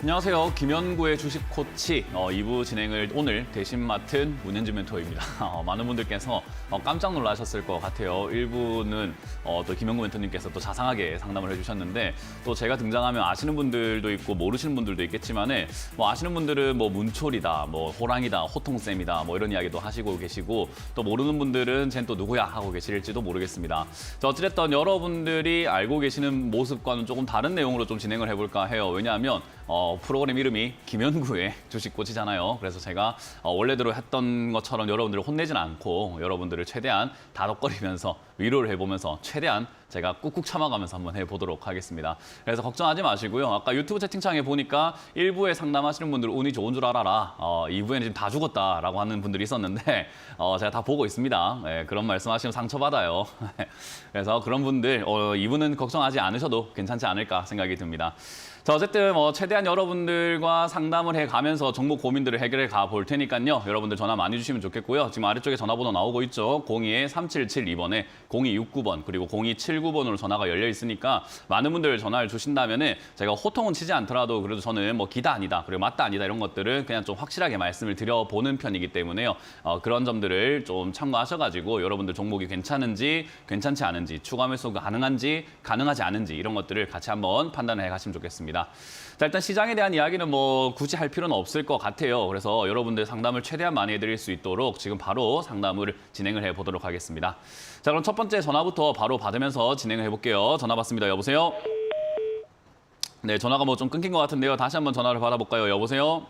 안녕하세요. 김연구의 주식 코치 2부 진행을 오늘 대신 맡은 문현진 멘토입니다. 많은 분들께서 깜짝 놀라셨을 것 같아요. 1부는 또 김연구 멘토님께서 또 자상하게 상담을 해주셨는데 또 제가 등장하면 아시는 분들도 있고 모르시는 분들도 있겠지만은 아시는 분들은 문초리다, 호랑이다, 호통쌤이다 이런 이야기도 하시고 계시고 또 모르는 분들은 쟨 또 누구야 하고 계실지도 모르겠습니다. 어찌됐든 여러분들이 알고 계시는 모습과는 조금 다른 내용으로 좀 진행을 해볼까 해요. 왜냐하면 프로그램 이름이 김연구의 주식 코치잖아요. 그래서 제가 원래대로 했던 것처럼 여러분들을 혼내진 않고 여러분들을 최대한 다독거리면서 위로를 해보면서 최대한 제가 꾹꾹 참아가면서 한번 해보도록 하겠습니다. 그래서 걱정하지 마시고요. 아까 유튜브 채팅창에 보니까 1부에 상담하시는 분들 운이 좋은 줄 알아라. 2부에는 지금 다 죽었다라고 하는 분들이 있었는데 제가 다 보고 있습니다. 네, 그런 말씀하시면 상처받아요. 그래서 그런 분들 2부는 걱정하지 않으셔도 괜찮지 않을까 생각이 듭니다. 자, 어쨌든 최대한 여러분들과 상담을 해가면서 종목 고민들을 해결해 가 볼 테니까요. 여러분들 전화 많이 주시면 좋겠고요. 지금 아래쪽에 전화번호 나오고 있죠. 02-3772번에 0269번 그리고 0279번으로 전화가 열려 있으니까 많은 분들 전화를 주신다면은 제가 호통은 치지 않더라도 그래도 저는 기다 아니다 그리고 맞다 아니다 이런 것들은 그냥 좀 확실하게 말씀을 드려보는 편이기 때문에요. 그런 점들을 좀 참고하셔가지고 여러분들 종목이 괜찮은지 괜찮지 않은지 추가 매수 가능한지 가능하지 않은지 이런 것들을 같이 한번 판단을 해가시면 좋겠습니다. 자, 일단 시장에 대한 이야기는 굳이 할 필요는 없을 것 같아요. 그래서 여러분들 상담을 최대한 많이 해드릴 수 있도록 지금 바로 상담을 진행을 해보도록 하겠습니다. 자, 그럼 첫 번째 전화부터 바로 받으면서 진행을 해볼게요. 전화 받습니다. 여보세요? 네, 전화가 좀 끊긴 것 같은데요. 다시 한번 전화를 받아볼까요? 여보세요?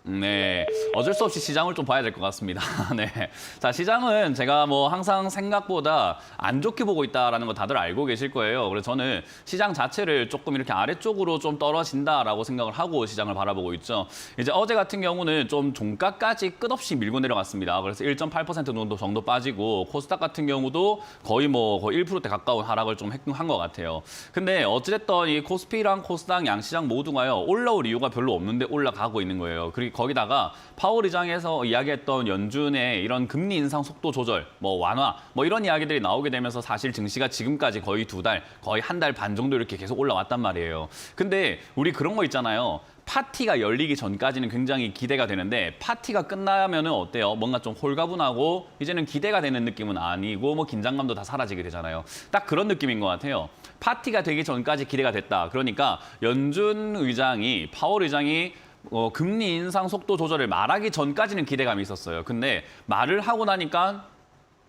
네, 어쩔 수 없이 시장을 좀 봐야 될 것 같습니다. 네, 자, 시장은 제가 항상 생각보다 안 좋게 보고 있다라는 거 다들 알고 계실 거예요. 그래서 저는 시장 자체를 조금 이렇게 아래쪽으로 좀 떨어진다라고 생각을 하고 시장을 바라보고 있죠. 이제 어제 같은 경우는 좀 종가까지 끝없이 밀고 내려갔습니다. 그래서 1.8% 정도 빠지고 코스닥 같은 경우도 거의 1%대 가까운 하락을 좀 한 것 같아요. 근데 어찌됐든 이 코스피랑 코스닥 양시장 모두가요 올라올 이유가 별로 없는데 올라가고 있는 거예요. 그리고 거기다가 파월 의장에서 이야기했던 연준의 이런 금리 인상 속도 조절, 완화, 이런 이야기들이 나오게 되면서 사실 증시가 지금까지 거의 2달, 거의 1달 반 정도 이렇게 계속 올라왔단 말이에요. 근데 우리 그런 거 있잖아요. 파티가 열리기 전까지는 굉장히 기대가 되는데 파티가 끝나면은 어때요? 뭔가 좀 홀가분하고 이제는 기대가 되는 느낌은 아니고 긴장감도 다 사라지게 되잖아요. 딱 그런 느낌인 것 같아요. 파티가 되기 전까지 기대가 됐다. 그러니까 연준 의장이 파월 의장이 금리 인상 속도 조절을 말하기 전까지는 기대감이 있었어요. 근데 말을 하고 나니까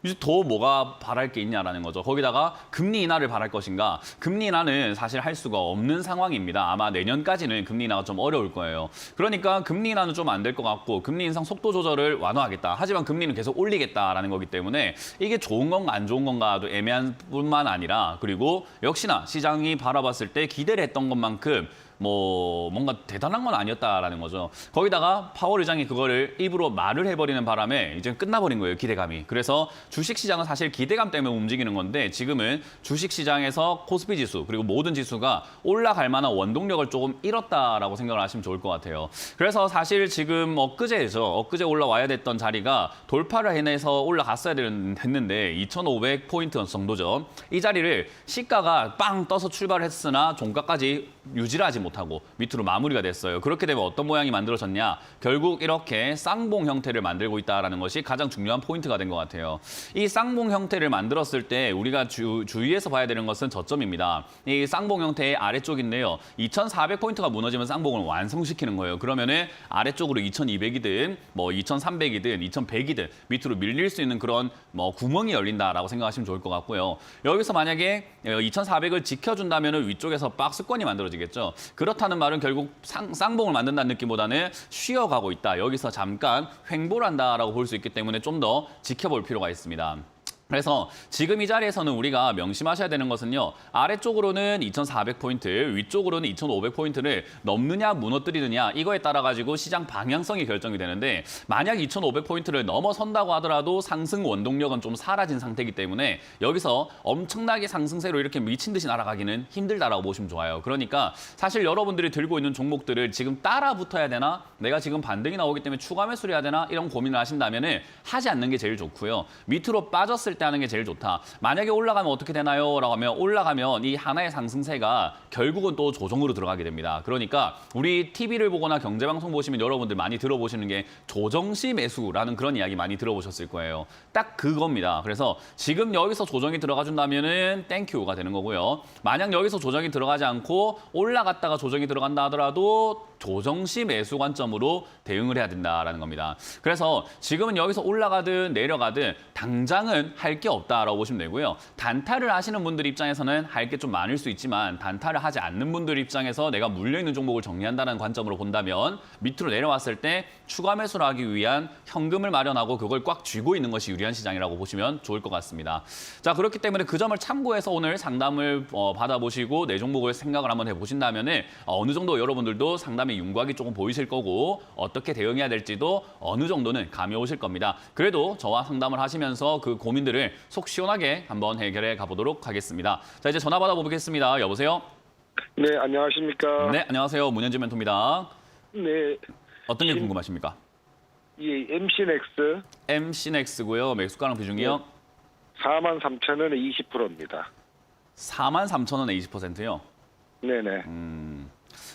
이제 더 뭐가 바랄 게 있냐라는 거죠. 거기다가 금리 인하를 바랄 것인가? 금리 인하는 사실 할 수가 없는 상황입니다. 아마 내년까지는 금리 인하가 좀 어려울 거예요. 그러니까 금리 인하는 좀 안 될 것 같고 금리 인상 속도 조절을 완화하겠다. 하지만 금리는 계속 올리겠다라는 거기 때문에 이게 좋은 건가 안 좋은 건가도 애매한 뿐만 아니라 그리고 역시나 시장이 바라봤을 때 기대를 했던 것만큼 뭔가 대단한 건 아니었다라는 거죠. 거기다가 파월 의장이 그거를 입으로 말을 해버리는 바람에 이제 끝나버린 거예요, 기대감이. 그래서 주식시장은 사실 기대감 때문에 움직이는 건데 지금은 주식시장에서 코스피 지수 그리고 모든 지수가 올라갈 만한 원동력을 조금 잃었다라고 생각을 하시면 좋을 것 같아요. 그래서 사실 지금 엊그제 올라와야 됐던 자리가 돌파를 해내서 올라갔어야 됐는데 2,500포인트 정도죠. 이 자리를 시가가 빵 떠서 출발을 했으나 종가까지 유지를 하지 못하고 밑으로 마무리가 됐어요. 그렇게 되면 어떤 모양이 만들어졌냐? 결국 이렇게 쌍봉 형태를 만들고 있다는 것이 가장 중요한 포인트가 된 것 같아요. 이 쌍봉 형태를 만들었을 때 우리가 주의해서 봐야 되는 것은 저점입니다. 이 쌍봉 형태의 아래쪽인데요. 2,400포인트가 무너지면 쌍봉을 완성시키는 거예요. 그러면은 아래쪽으로 2,200이든 2,300이든 2,100이든 밑으로 밀릴 수 있는 그런 구멍이 열린다라고 생각하시면 좋을 것 같고요. 여기서 만약에 2,400을 지켜준다면 위쪽에서 박스권이 만들어지겠죠. 그렇다는 말은 결국 쌍봉을 만든다는 느낌보다는 쉬어가고 있다. 여기서 잠깐 횡보를 한다라고 볼 수 있기 때문에 좀 더 지켜볼 필요가 있습니다. 그래서 지금 이 자리에서는 우리가 명심하셔야 되는 것은요. 아래쪽으로는 2,400포인트, 위쪽으로는 2,500포인트를 넘느냐 무너뜨리느냐 이거에 따라 가지고 시장 방향성이 결정이 되는데 만약 2,500포인트를 넘어선다고 하더라도 상승 원동력은 좀 사라진 상태이기 때문에 여기서 엄청나게 상승세로 이렇게 미친 듯이 날아가기는 힘들다라고 보시면 좋아요. 그러니까 사실 여러분들이 들고 있는 종목들을 지금 따라 붙어야 되나? 내가 지금 반등이 나오기 때문에 추가 매수를 해야 되나? 이런 고민을 하신다면 하지 않는 게 제일 좋고요. 밑으로 빠졌을 때 하는 게 제일 좋다. 만약에 올라가면 어떻게 되나요? 라고 하면 올라가면 이 하나의 상승세가 결국은 또 조정으로 들어가게 됩니다. 그러니까 우리 TV를 보거나 경제방송 보시면 여러분들 많이 들어보시는 게 조정시 매수라는 그런 이야기 많이 들어보셨을 거예요. 딱 그겁니다. 그래서 지금 여기서 조정이 들어가 준다면은 땡큐가 되는 거고요. 만약 여기서 조정이 들어가지 않고 올라갔다가 조정이 들어간다 하더라도 조정시 매수 관점으로 대응을 해야 된다라는 겁니다. 그래서 지금은 여기서 올라가든 내려가든 당장은 할 게 없다라고 보시면 되고요. 단타를 하시는 분들 입장에서는 할 게 좀 많을 수 있지만 단타를 하지 않는 분들 입장에서 내가 물려있는 종목을 정리한다는 관점으로 본다면 밑으로 내려왔을 때 추가 매수를 하기 위한 현금을 마련하고 그걸 꽉 쥐고 있는 것이 유리한 시장이라고 보시면 좋을 것 같습니다. 자, 그렇기 때문에 그 점을 참고해서 오늘 상담을 받아보시고 내 종목을 생각을 한번 해보신다면 어느 정도 여러분들도 상담의 윤곽이 조금 보이실 거고 어떻게 대응해야 될지도 어느 정도는 감이 오실 겁니다. 그래도 저와 상담을 하시면서 그 고민들을 속 시원하게 한번 해결해 가보도록 하겠습니다. 자, 이제 전화 받아보겠습니다. 여보세요? 네, 안녕하십니까? 네, 안녕하세요. 문현진 멘토입니다. 네, 어떤 게 궁금하십니까? 이 MC넥스 MC넥스고요. 매수가랑 비중이요? 43,000원에 20%입니다. 43,000원에 20%요? 네네.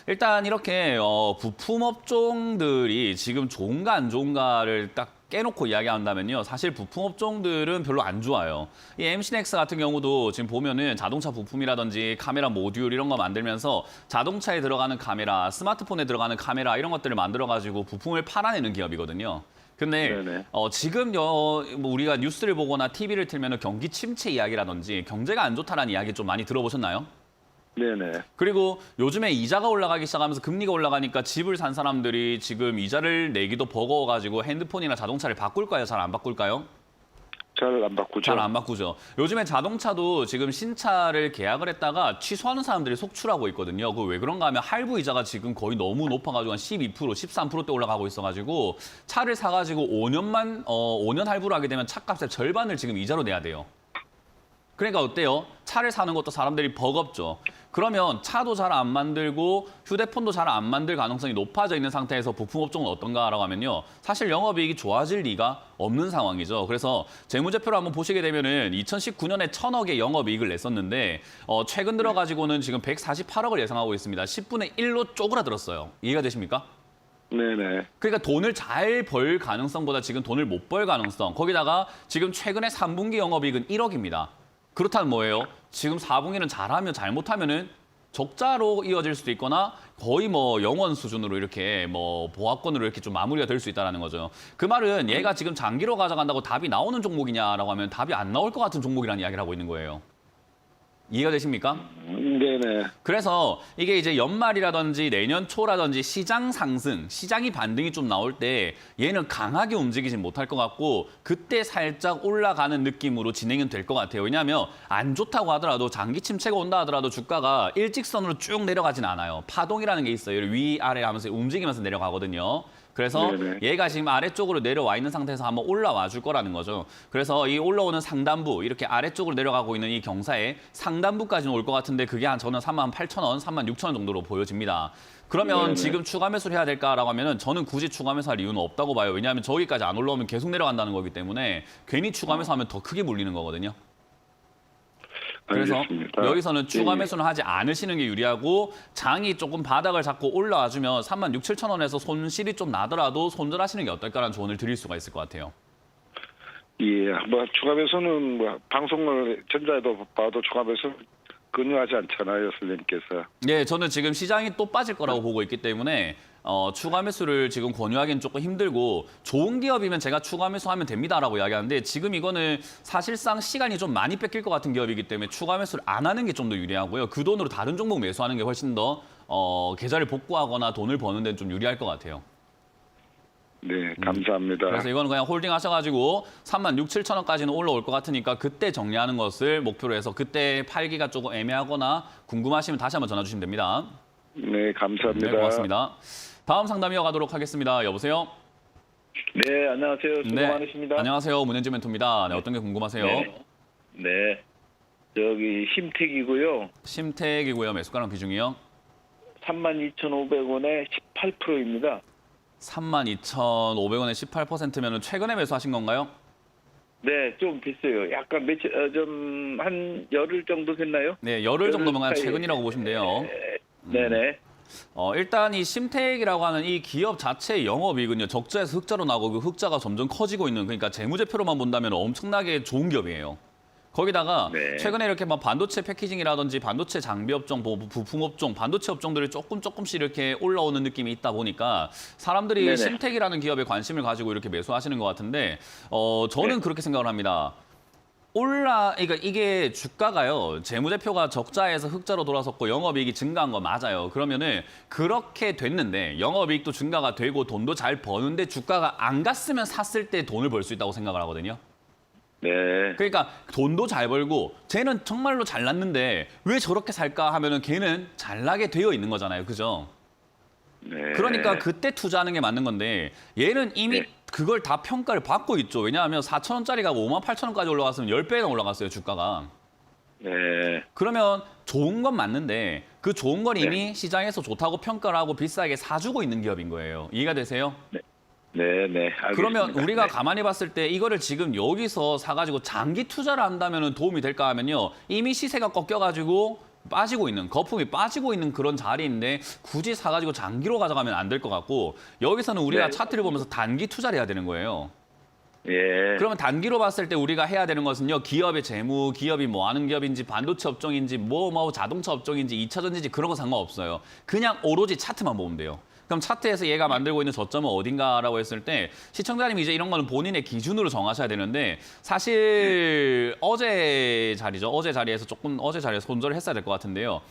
일단 이렇게 부품 업종들이 지금 좋은가 안 좋은가를 딱 깨놓고 이야기한다면요. 사실 부품 업종들은 별로 안 좋아요. 이 MC넥스 같은 경우도 지금 보면은 자동차 부품이라든지 카메라 모듈 이런 거 만들면서 자동차에 들어가는 카메라, 스마트폰에 들어가는 카메라 이런 것들을 만들어가지고 부품을 팔아내는 기업이거든요. 근데 네네. 지금 뭐 우리가 뉴스를 보거나 TV를 틀면 경기 침체 이야기라든지 경제가 안 좋다라는 이야기 좀 많이 들어보셨나요? 네네. 그리고 요즘에 이자가 올라가기 시작하면서 금리가 올라가니까 집을 산 사람들이 지금 이자를 내기도 버거워가지고 핸드폰이나 자동차를 바꿀까요? 잘 안 바꿀까요? 잘 안 바꾸죠. 잘 안 바꾸죠. 요즘에 자동차도 지금 신차를 계약을 했다가 취소하는 사람들이 속출하고 있거든요. 그 왜 그런가 하면 할부 이자가 지금 거의 너무 높아가지고 한 12%, 13%대 올라가고 있어가지고 차를 사가지고 5년 할부를 하게 되면 차값의 절반을 지금 이자로 내야 돼요. 그러니까 어때요? 차를 사는 것도 사람들이 버겁죠. 그러면 차도 잘 안 만들고 휴대폰도 잘 안 만들 가능성이 높아져 있는 상태에서 부품 업종은 어떤가라고 하면요. 사실 영업이익이 좋아질 리가 없는 상황이죠. 그래서 재무제표를 한번 보시게 되면은 2019년에 1,000억의 영업이익을 냈었는데 최근 들어가지고는 지금 148억을 예상하고 있습니다. 10분의 1로 쪼그라들었어요. 이해가 되십니까? 네네. 그러니까 돈을 잘 벌 가능성보다 지금 돈을 못 벌 가능성. 거기다가 지금 최근에 3분기 영업이익은 1억입니다. 그렇다면 뭐예요? 지금 4분기는 잘하면 잘못하면은 적자로 이어질 수도 있거나 거의 뭐 영원 수준으로 이렇게 뭐 보합권으로 이렇게 좀 마무리가 될 수 있다는 거죠. 그 말은 얘가 지금 장기로 가져간다고 답이 나오는 종목이냐라고 하면 답이 안 나올 것 같은 종목이라는 이야기를 하고 있는 거예요. 이해가 되십니까? 네네. 그래서 이게 이제 연말이라든지 내년 초라든지 시장 상승, 시장이 반등이 좀 나올 때 얘는 강하게 움직이진 못할 것 같고 그때 살짝 올라가는 느낌으로 진행은 될 것 같아요. 왜냐하면 안 좋다고 하더라도 장기 침체가 온다 하더라도 주가가 일직선으로 쭉 내려가진 않아요. 파동이라는 게 있어요. 위아래 하면서 움직이면서 내려가거든요. 그래서 네네. 얘가 지금 아래쪽으로 내려와 있는 상태에서 한번 올라와 줄 거라는 거죠. 그래서 이 올라오는 상단부, 이렇게 아래쪽으로 내려가고 있는 이 경사의 상단부까지는 올 것 같은데 그게 한 저는 38,000원, 36,000원 정도로 보여집니다. 그러면 네네. 지금 추가 매수를 해야 될까라고 하면은 저는 굳이 추가 매수할 이유는 없다고 봐요. 왜냐하면 저기까지 안 올라오면 계속 내려간다는 거기 때문에 괜히 추가 매수하면 더 크게 물리는 거거든요. 그래서 알겠습니다. 여기서는 추가 예. 매수는 하지 않으시는 게 유리하고 장이 조금 바닥을 잡고 올라와주면 36,000원에서 손실이 좀 나더라도 손절하시는 게 어떨까라는 조언을 드릴 수가 있을 것 같아요. 예, 뭐 추가배수는 뭐 방송을 전자에도 봐도 추가배수 권유하지 않잖아요, 선생님께서. 네, 저는 지금 시장이 또 빠질 거라고 보고 있기 때문에 추가 매수를 지금 권유하기는 조금 힘들고 좋은 기업이면 제가 추가 매수하면 됩니다라고 이야기하는데 지금 이거는 사실상 시간이 좀 많이 뺏길 것 같은 기업이기 때문에 추가 매수를 안 하는 게 좀 더 유리하고요. 그 돈으로 다른 종목 매수하는 게 훨씬 더 계좌를 복구하거나 돈을 버는 데는 좀 유리할 것 같아요. 네, 감사합니다. 그래서 이거는 그냥 홀딩 하셔가지고 36,000~7,000원까지는 올라올 것 같으니까 그때 정리하는 것을 목표로 해서 그때 팔기가 조금 애매하거나 궁금하시면 다시 한번 전화 주시면 됩니다. 네, 감사합니다. 네, 고맙습니다. 다음 상담 이어가도록 하겠습니다. 여보세요? 네, 안녕하세요. 수고 많으십니다. 안녕하세요. 문현진 멘토입니다. 네, 어떤 게 궁금하세요? 네. 네. 저기 심택이고요. 심택이고요. 매수가랑 비중이요? 32,500원에 18%입니다. 32,500원에 18%면 최근에 매수하신 건가요? 네, 좀 됐어요. 약간 며칠, 좀, 한 열흘 정도 됐나요? 네, 열흘 정도면 열흘 최근이라고 보시면 돼요. 네네. 일단 이 심택이라고 하는 이 기업 자체의 영업이익은요, 적자에서 흑자로 나고 그 흑자가 점점 커지고 있는, 그러니까 재무제표로만 본다면 엄청나게 좋은 기업이에요. 거기다가 네. 최근에 이렇게 막 반도체 패키징이라든지 반도체 장비 업종, 부품 업종, 반도체 업종들이 조금씩 이렇게 올라오는 느낌이 있다 보니까 사람들이 네네. 심택이라는 기업에 관심을 가지고 이렇게 매수하시는 것 같은데, 저는 네. 그렇게 생각을 합니다. 그러니까 이게 주가가요, 재무제표가 적자에서 흑자로 돌아섰고 영업이익이 증가한 거 맞아요. 그러면은 그렇게 됐는데 영업이익도 증가가 되고 돈도 잘 버는데 주가가 안 갔으면 샀을 때 돈을 벌 수 있다고 생각을 하거든요. 네. 그러니까 돈도 잘 벌고 쟤는 정말로 잘났는데 왜 저렇게 살까 하면은 걔는 잘나게 되어 있는 거잖아요. 그죠? 네. 그러니까 그때 투자하는 게 맞는 건데 얘는 이미 네. 그걸 다 평가를 받고 있죠. 왜냐하면 4,000원짜리가 58,000원까지 올라갔으면 10배나 올라갔어요, 주가가. 네. 그러면 좋은 건 맞는데 그 좋은 건 이미 시장에서 좋다고 평가를 하고 비싸게 사주고 있는 기업인 거예요. 이해가 되세요? 네네. 알겠습니다. 그러면 우리가 네. 가만히 봤을 때 이거를 지금 여기서 사가지고 장기 투자를 한다면 도움이 될까 하면요. 이미 시세가 꺾여가지고 빠지고 있는, 거품이 빠지고 있는 그런 자리인데 굳이 사가지고 장기로 가져가면 안 될 것 같고 여기서는 우리가 네. 차트를 보면서 단기 투자를 해야 되는 거예요. 예. 그러면 단기로 봤을 때 우리가 해야 되는 것은요. 기업의 재무, 기업이 뭐 하는 기업인지 반도체 업종인지 뭐 자동차 업종인지 2차 전지인지 그런 거 상관없어요. 그냥 오로지 차트만 보면 돼요. 그럼 차트에서 얘가 만들고 있는 저점은 어딘가라고 했을 때 시청자님이 이제 이런 거는 본인의 기준으로 정하셔야 되는데 사실 어제 자리죠. 어제 자리에서 손절을 했어야 될 것 같은데요.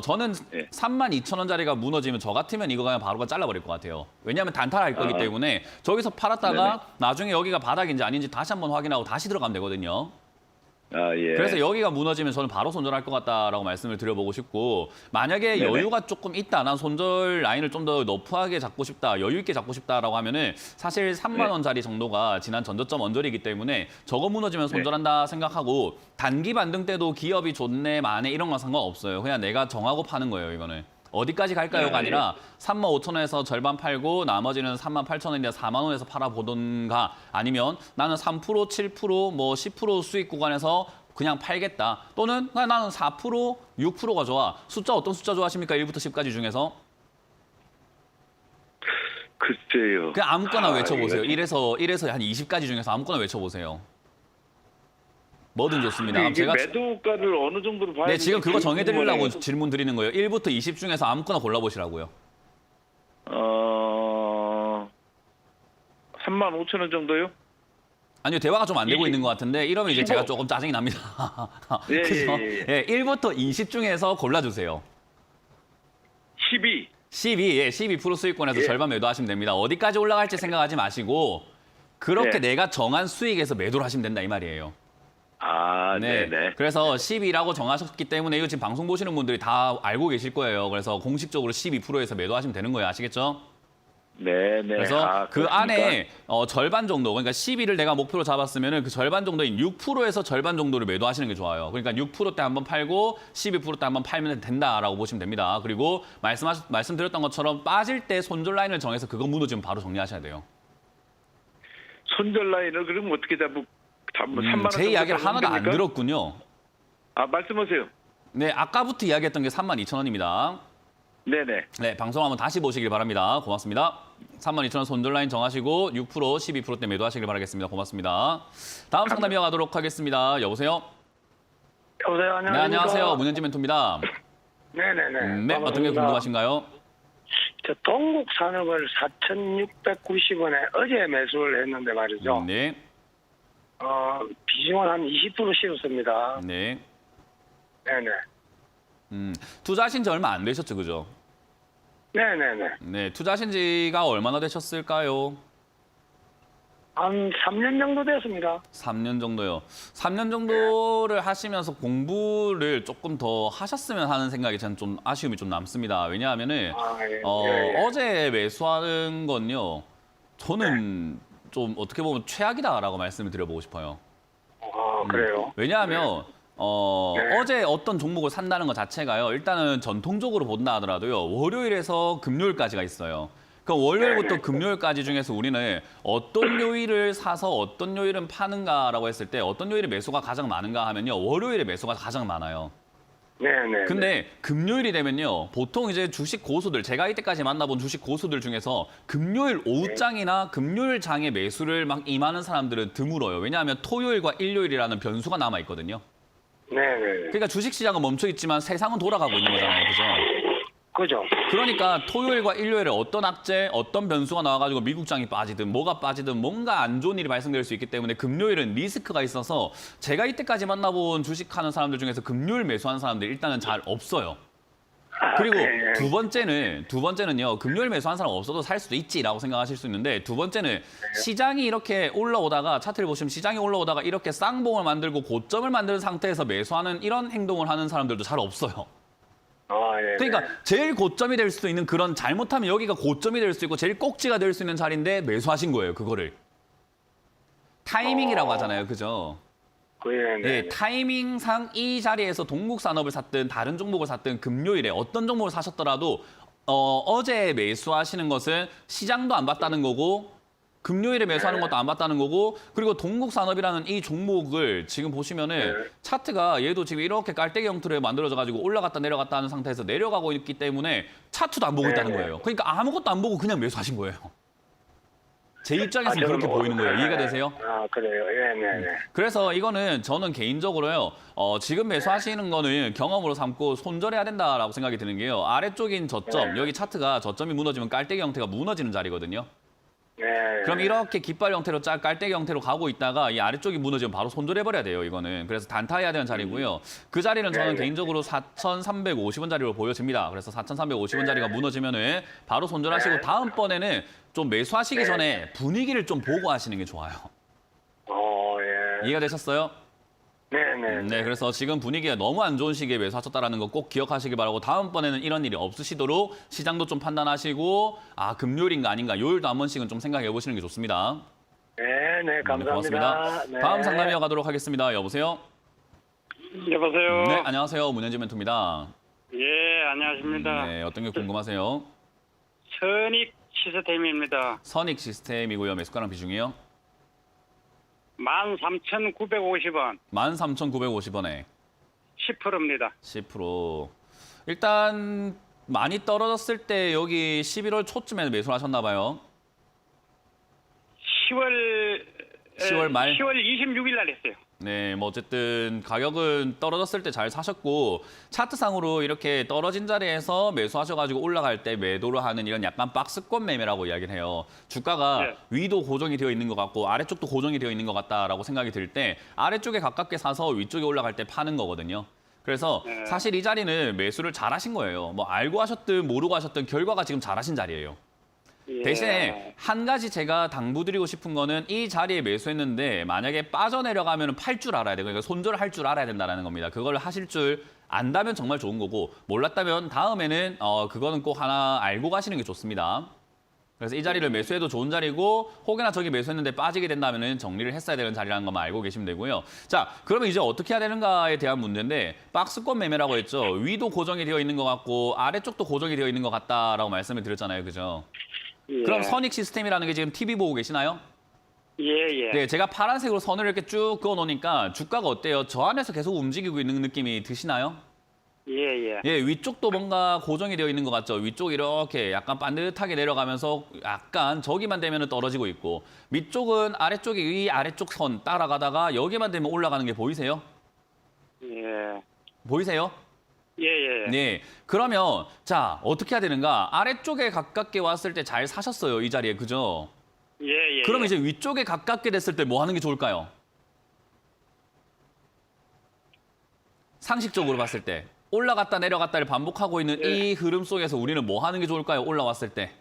저는 네. 32,000원짜리가 무너지면 저 같으면 이거 그냥 바로 잘라버릴 것 같아요. 왜냐하면 단타할 거기 때문에 저기서 팔았다가 네네. 나중에 여기가 바닥인지 아닌지 다시 한번 확인하고 다시 들어가면 되거든요. 아, 예. 그래서 여기가 무너지면 저는 바로 손절할 것 같다라고 말씀을 드려보고 싶고 만약에 네네. 여유가 조금 있다, 난 손절 라인을 좀 더 너프하게 잡고 싶다, 여유 있게 잡고 싶다라고 하면은 사실 3만 원짜리 정도가 지난 전저점 언저리이기 때문에 저거 무너지면 손절한다 생각하고 단기 반등 때도 기업이 좋네, 마네 이런 건 상관없어요. 그냥 내가 정하고 파는 거예요, 이거는. 어디까지 갈까요가 아니라 35,000원에서 절반 팔고 나머지는 38,000원인데 4만 원에서 팔아보던가 아니면 나는 3%, 7%, 뭐 10% 수익 구간에서 그냥 팔겠다. 또는 나는 4%, 6%가 좋아. 어떤 숫자 좋아하십니까? 1부터 10까지 중에서? 글쎄요. 그냥 아무거나 외쳐보세요. 이거 1에서 한 20까지 중에서 아무거나 외쳐보세요. 뭐든 좋습니다. 그럼 이게 제가 매도가를 어느 정도로 봐야 네, 지금 그거 되는지 정해드리려고 궁금하네요. 질문 드리는 거예요. 1부터 20 중에서 아무거나 골라보시라고요. 35,000원 정도요? 아니요, 대화가 좀 안 되고 20. 있는 것 같은데 이러면 이제 15. 제가 조금 짜증이 납니다. 예, 그죠? 예. 예, 1부터 20 중에서 골라주세요. 12. 12% 수익권에서 예. 절반 매도하시면 됩니다. 어디까지 올라갈지 생각하지 마시고 그렇게 네. 내가 정한 수익에서 매도를 하시면 된다 이 말이에요. 아, 네, 네. 그래서 12라고 정하셨기 때문에 이거 지금 방송 보시는 분들이 다 알고 계실 거예요. 그래서 공식적으로 12%에서 매도하시면 되는 거예요. 아시겠죠? 네, 네. 그래서 아, 그 그렇습니까? 안에 절반 정도, 그러니까 12를 내가 목표로 잡았으면 그 절반 정도인 6%에서 절반 정도를 매도하시는 게 좋아요. 그러니까 6%대 한번 팔고 12%대 한번 팔면 된다라고 보시면 됩니다. 그리고 말씀드렸던 것처럼 빠질 때 손절 라인을 정해서 그거 무너지면 바로 정리하셔야 돼요. 손절 라인을 그럼 어떻게 잡고 3만 원 제 이야기를 정도 하나도 안 됩니까? 들었군요. 아, 말씀하세요. 네, 아까부터 이야기했던 게 32,000원입니다. 네네. 네, 방송 한번 다시 보시길 바랍니다. 고맙습니다. 32,000원 손절 라인 정하시고 6%, 12%대 매도하시길 바라겠습니다. 고맙습니다. 다음 상담 이어가도록 하겠습니다. 여보세요? 여보세요, 네, 안녕하세요. 안녕하세요. 문현지 멘토입니다. 네네네. 네, 어떤 게 궁금하신가요? 저 동국 산업을 4,690원에 어제 매수를 했는데 말이죠. 네, 비중은 한 20% 실었습니다. 네. 네네. 투자하신 지 얼마 안 되셨죠, 그죠? 네네네. 네, 투자하신 지가 얼마나 되셨을까요? 한 3년 정도 됐습니다. 3년 정도요. 3년 정도를 하시면서 공부를 조금 더 하셨으면 하는 생각이 저는 좀 아쉬움이 좀 남습니다. 왜냐하면은 아, 예. 예. 어제 매수하는 건요. 저는 좀 어떻게 보면 최악이다라고 말씀을 드려보고 싶어요. 그래요. 왜냐하면 네. 어제 어떤 종목을 산다는 것 자체가요. 일단은 전통적으로 본다 하더라도요. 월요일에서 금요일까지가 있어요. 그럼 월요일부터 금요일까지 중에서 우리는 어떤 요일을 사서 어떤 요일은 파는가라고 했을 때 어떤 요일에 매수가 가장 많은가 하면요. 월요일에 매수가 가장 많아요. 네네. 근데 금요일이 되면요. 보통 이제 주식 고수들, 제가 이때까지 만나본 주식 고수들 중에서 금요일 오후장이나 금요일 장에 매수를 막 임하는 사람들은 드물어요. 왜냐하면 토요일과 일요일이라는 변수가 남아있거든요. 네네. 그러니까 주식시장은 멈춰 있지만 세상은 돌아가고 있는 거잖아요. 그죠? 그죠. 그러니까 토요일과 일요일에 어떤 악재, 어떤 변수가 나와가지고 미국장이 빠지든 뭐가 빠지든 뭔가 안 좋은 일이 발생될 수 있기 때문에 금요일은 리스크가 있어서 제가 이때까지 만나본 주식하는 사람들 중에서 금요일 매수하는 사람들 일단은 잘 없어요. 그리고 네. 두 번째는요. 금요일 매수하는 사람 없어도 살 수도 있지라고 생각하실 수 있는데 두 번째는 시장이 이렇게 올라오다가 차트를 보시면 시장이 올라오다가 이렇게 쌍봉을 만들고 고점을 만드는 상태에서 매수하는 이런 행동을 하는 사람들도 잘 없어요. 예. 그러니까 제일 고점이 될 수 있는 그런 잘못하면 여기가 고점이 될 수 있고 제일 꼭지가 될 수 있는 자리인데 매수하신 거예요. 그거를. 타이밍이라고 하잖아요. 그죠? 예, 타이밍상 이 자리에서 동국산업을 샀든 다른 종목을 샀든 금요일에 어떤 종목을 사셨더라도 어제 매수하시는 것은 시장도 안 봤다는 거고 금요일에 매수하는 것도 안 봤다는 거고 그리고 동국산업이라는 이 종목을 지금 보시면은 차트가 얘도 지금 이렇게 깔때기 형태로 만들어져 가지고 올라갔다 내려갔다 하는 상태에서 내려가고 있기 때문에 차트도 안 보고 있다는 거예요. 그러니까 아무것도 안 보고 그냥 매수하신 거예요. 제 입장에서는 그렇게 보이는 거예요. 이해가 되세요? 그래요. 네네. 그래서 이거는 저는 개인적으로요. 지금 매수하시는 거는 경험으로 삼고 손절해야 된다라고 생각이 드는 게요. 아래쪽인 저점, 여기 차트가 저점이 무너지면 깔때기 형태가 무너지는 자리거든요. 네. 그럼 이렇게 깃발 형태로 깔때기 형태로 가고 있다가 이 아래쪽이 무너지면 바로 손절해버려야 돼요, 이거는. 그래서 단타해야 되는 자리고요. 그 자리는 저는 개인적으로 4,350원 자리로 보여집니다. 그래서 4,350원 자리가 무너지면은 바로 손절하시고 다음번에는 좀 매수하시기 전에 분위기를 좀 보고 하시는 게 좋아요. 예. 이해가 되셨어요? 네네. 네, 그래서 지금 분위기가 너무 안 좋은 시기에 매수하셨다는 거 꼭 기억하시기 바라고 다음번에는 이런 일이 없으시도록 시장도 좀 판단하시고 금요일인가 아닌가 요일도 한 번씩은 좀 생각해 보시는 게 좋습니다. 네네. 감사합니다. 고맙습니다. 네. 다음 상담 이어가도록 하겠습니다. 여보세요? 여보세요. 네, 안녕하세요. 문현지 멘토입니다. 예, 안녕하십니까. 네, 어떤 게 궁금하세요? 선익 시스템입니다. 선익 시스템이고요. 매수가랑 비중이요? 13,950원, 13,950원에 10%입니다. 10%. 일단 많이 떨어졌을 때 여기 11월 초쯤에 매수를 하셨나 봐요. 10월 말? 10월 26일 날 했어요. 네, 뭐 어쨌든 가격은 떨어졌을 때 잘 사셨고 차트상으로 이렇게 떨어진 자리에서 매수하셔가지고 올라갈 때 매도를 하는 이런 약간 박스권 매매라고 이야기를 해요. 주가가 네. 위도 고정이 되어 있는 것 같고 아래쪽도 고정이 되어 있는 것 같다라고 생각이 들 때 아래쪽에 가깝게 사서 위쪽에 올라갈 때 파는 거거든요. 그래서 네. 사실 이 자리는 매수를 잘 하신 거예요. 뭐 알고 하셨든 모르고 하셨든 결과가 지금 잘 하신 자리예요. 예. 대신에 한 가지 제가 당부드리고 싶은 거는 이 자리에 매수했는데 만약에 빠져내려가면 팔 줄 알아야 돼요. 그러니까 손절할 줄 알아야 된다는 겁니다. 그걸 하실 줄 안다면 정말 좋은 거고 몰랐다면 다음에는 그거는 꼭 하나 알고 가시는 게 좋습니다. 그래서 이 자리를 매수해도 좋은 자리고 혹여나 저기 매수했는데 빠지게 된다면 정리를 했어야 되는 자리라는 것만 알고 계시면 되고요. 자, 그러면 이제 어떻게 해야 되는가에 대한 문제인데 박스권 매매라고 했죠. 위도 고정이 되어 있는 것 같고 아래쪽도 고정이 되어 있는 것 같다라고 말씀을 드렸잖아요. 그죠? 예. 그럼 선익 시스템이라는 게 지금 TV 보고 계시나요? 예. 네, 제가 파란색으로 선을 이렇게 쭉 그어 놓으니까 주가가 어때요? 저 안에서 계속 움직이고 있는 느낌이 드시나요? 예. 예, 위쪽도 뭔가 고정이 되어 있는 것 같죠? 위쪽 이렇게 약간 반듯하게 내려가면서 약간 저기만 되면 떨어지고 있고 밑쪽은 아래쪽이 위 아래쪽 선 따라가다가 여기만 되면 올라가는 게 보이세요? 예. 보이세요? 예. 네. 그러면 자, 어떻게 해야 되는가? 아래쪽에 가깝게 왔을 때 잘 사셨어요, 이 자리에. 그죠? 예. 그럼 이제 위쪽에 가깝게 됐을 때 뭐 하는 게 좋을까요? 상식적으로 봤을 때 올라갔다 내려갔다를 반복하고 있는 이 흐름 속에서 우리는 뭐 하는 게 좋을까요? 올라왔을 때.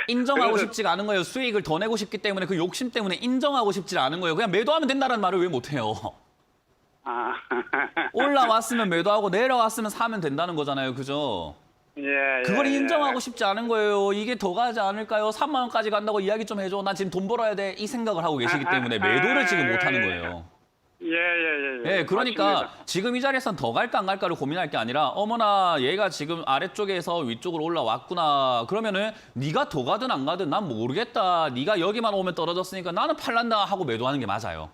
인정하고 싶지가 않은 거예요. 수익을 더 내고 싶기 때문에 그 욕심 때문에 인정하고 싶지 않은 거예요. 그냥 매도하면 된다는 말을 왜 못해요? 아. 올라왔으면 매도하고 내려왔으면 사면 된다는 거잖아요. 그죠? 예. 그걸 인정하고 싶지 않은 거예요. 이게 더 가지 않을까요? 3만 원까지 간다고 이야기 좀 해줘. 나 지금 돈 벌어야 돼. 이 생각을 하고 계시기 때문에 매도를 지금 못하는 거예요. 예, 그러니까 맞습니다. 지금 이 자리에선 더 갈까 안 갈까를 고민할 게 아니라 어머나 얘가 지금 아래쪽에서 위쪽으로 올라왔구나. 그러면은 네가 더 가든 안 가든 난 모르겠다. 네가 여기만 오면 떨어졌으니까 나는 팔란다 하고 매도하는 게 맞아요.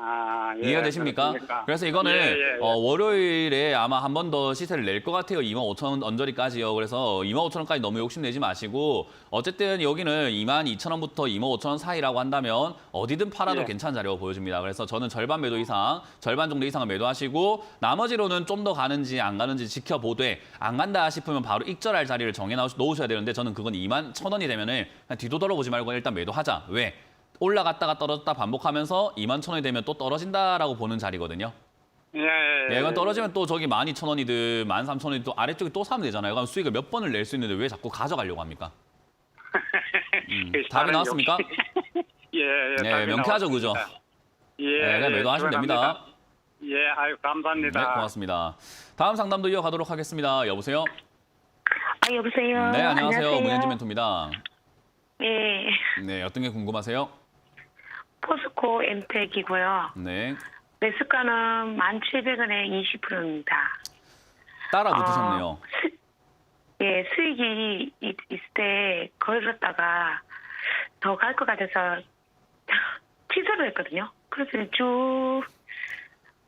아, 예, 이해가 되십니까? 그렇습니까? 그래서 이거는 예. 월요일에 아마 한 번 더 시세를 낼 것 같아요. 25,000원 언저리까지요. 그래서 25,000원까지 너무 욕심내지 마시고 어쨌든 여기는 22,000원부터 25,000원 사이라고 한다면 어디든 팔아도 예. 괜찮은 자리라고 보여집니다. 그래서 저는 절반 매도 이상, 절반 정도 이상을 매도하시고 나머지로는 좀 더 가는지 안 가는지 지켜보되 안 간다 싶으면 바로 익절할 자리를 정해 놓으셔야 되는데 저는 그건 21,000원이 되면은 그냥 뒤도 돌아보지 말고 일단 매도하자. 왜? 올라갔다가 떨어졌다 반복하면서 21,000원이 되면 또 떨어진다라고 보는 자리거든요. 예. 이건 떨어지면 또 저기 12,000원이든 13,000원이든 또 아래쪽에 또 사면 되잖아요. 그럼 수익을 몇 번을 낼 수 있는데 왜 자꾸 가져가려고 합니까? 답이 나왔습니까? 예. 네, 답이 명쾌하죠, 그죠? 나왔습니다. 예. 네, 그냥 매도하시면 됩니다. 예, 아유, 감사합니다. 네, 고맙습니다. 다음 상담도 이어가도록 하겠습니다. 여보세요? 아, 여보세요. 네, 안녕하세요. 문현진 멘토입니다. 네, 네, 어떤 게 궁금하세요? 포스코 엠텍이고요. 네, 매수가는 1,700원에 20%입니다. 따라 붙으셨네요. 예, 수익이 있을 때 걸었다가 더 갈 것 같아서 취소를 했거든요. 그래서 쭉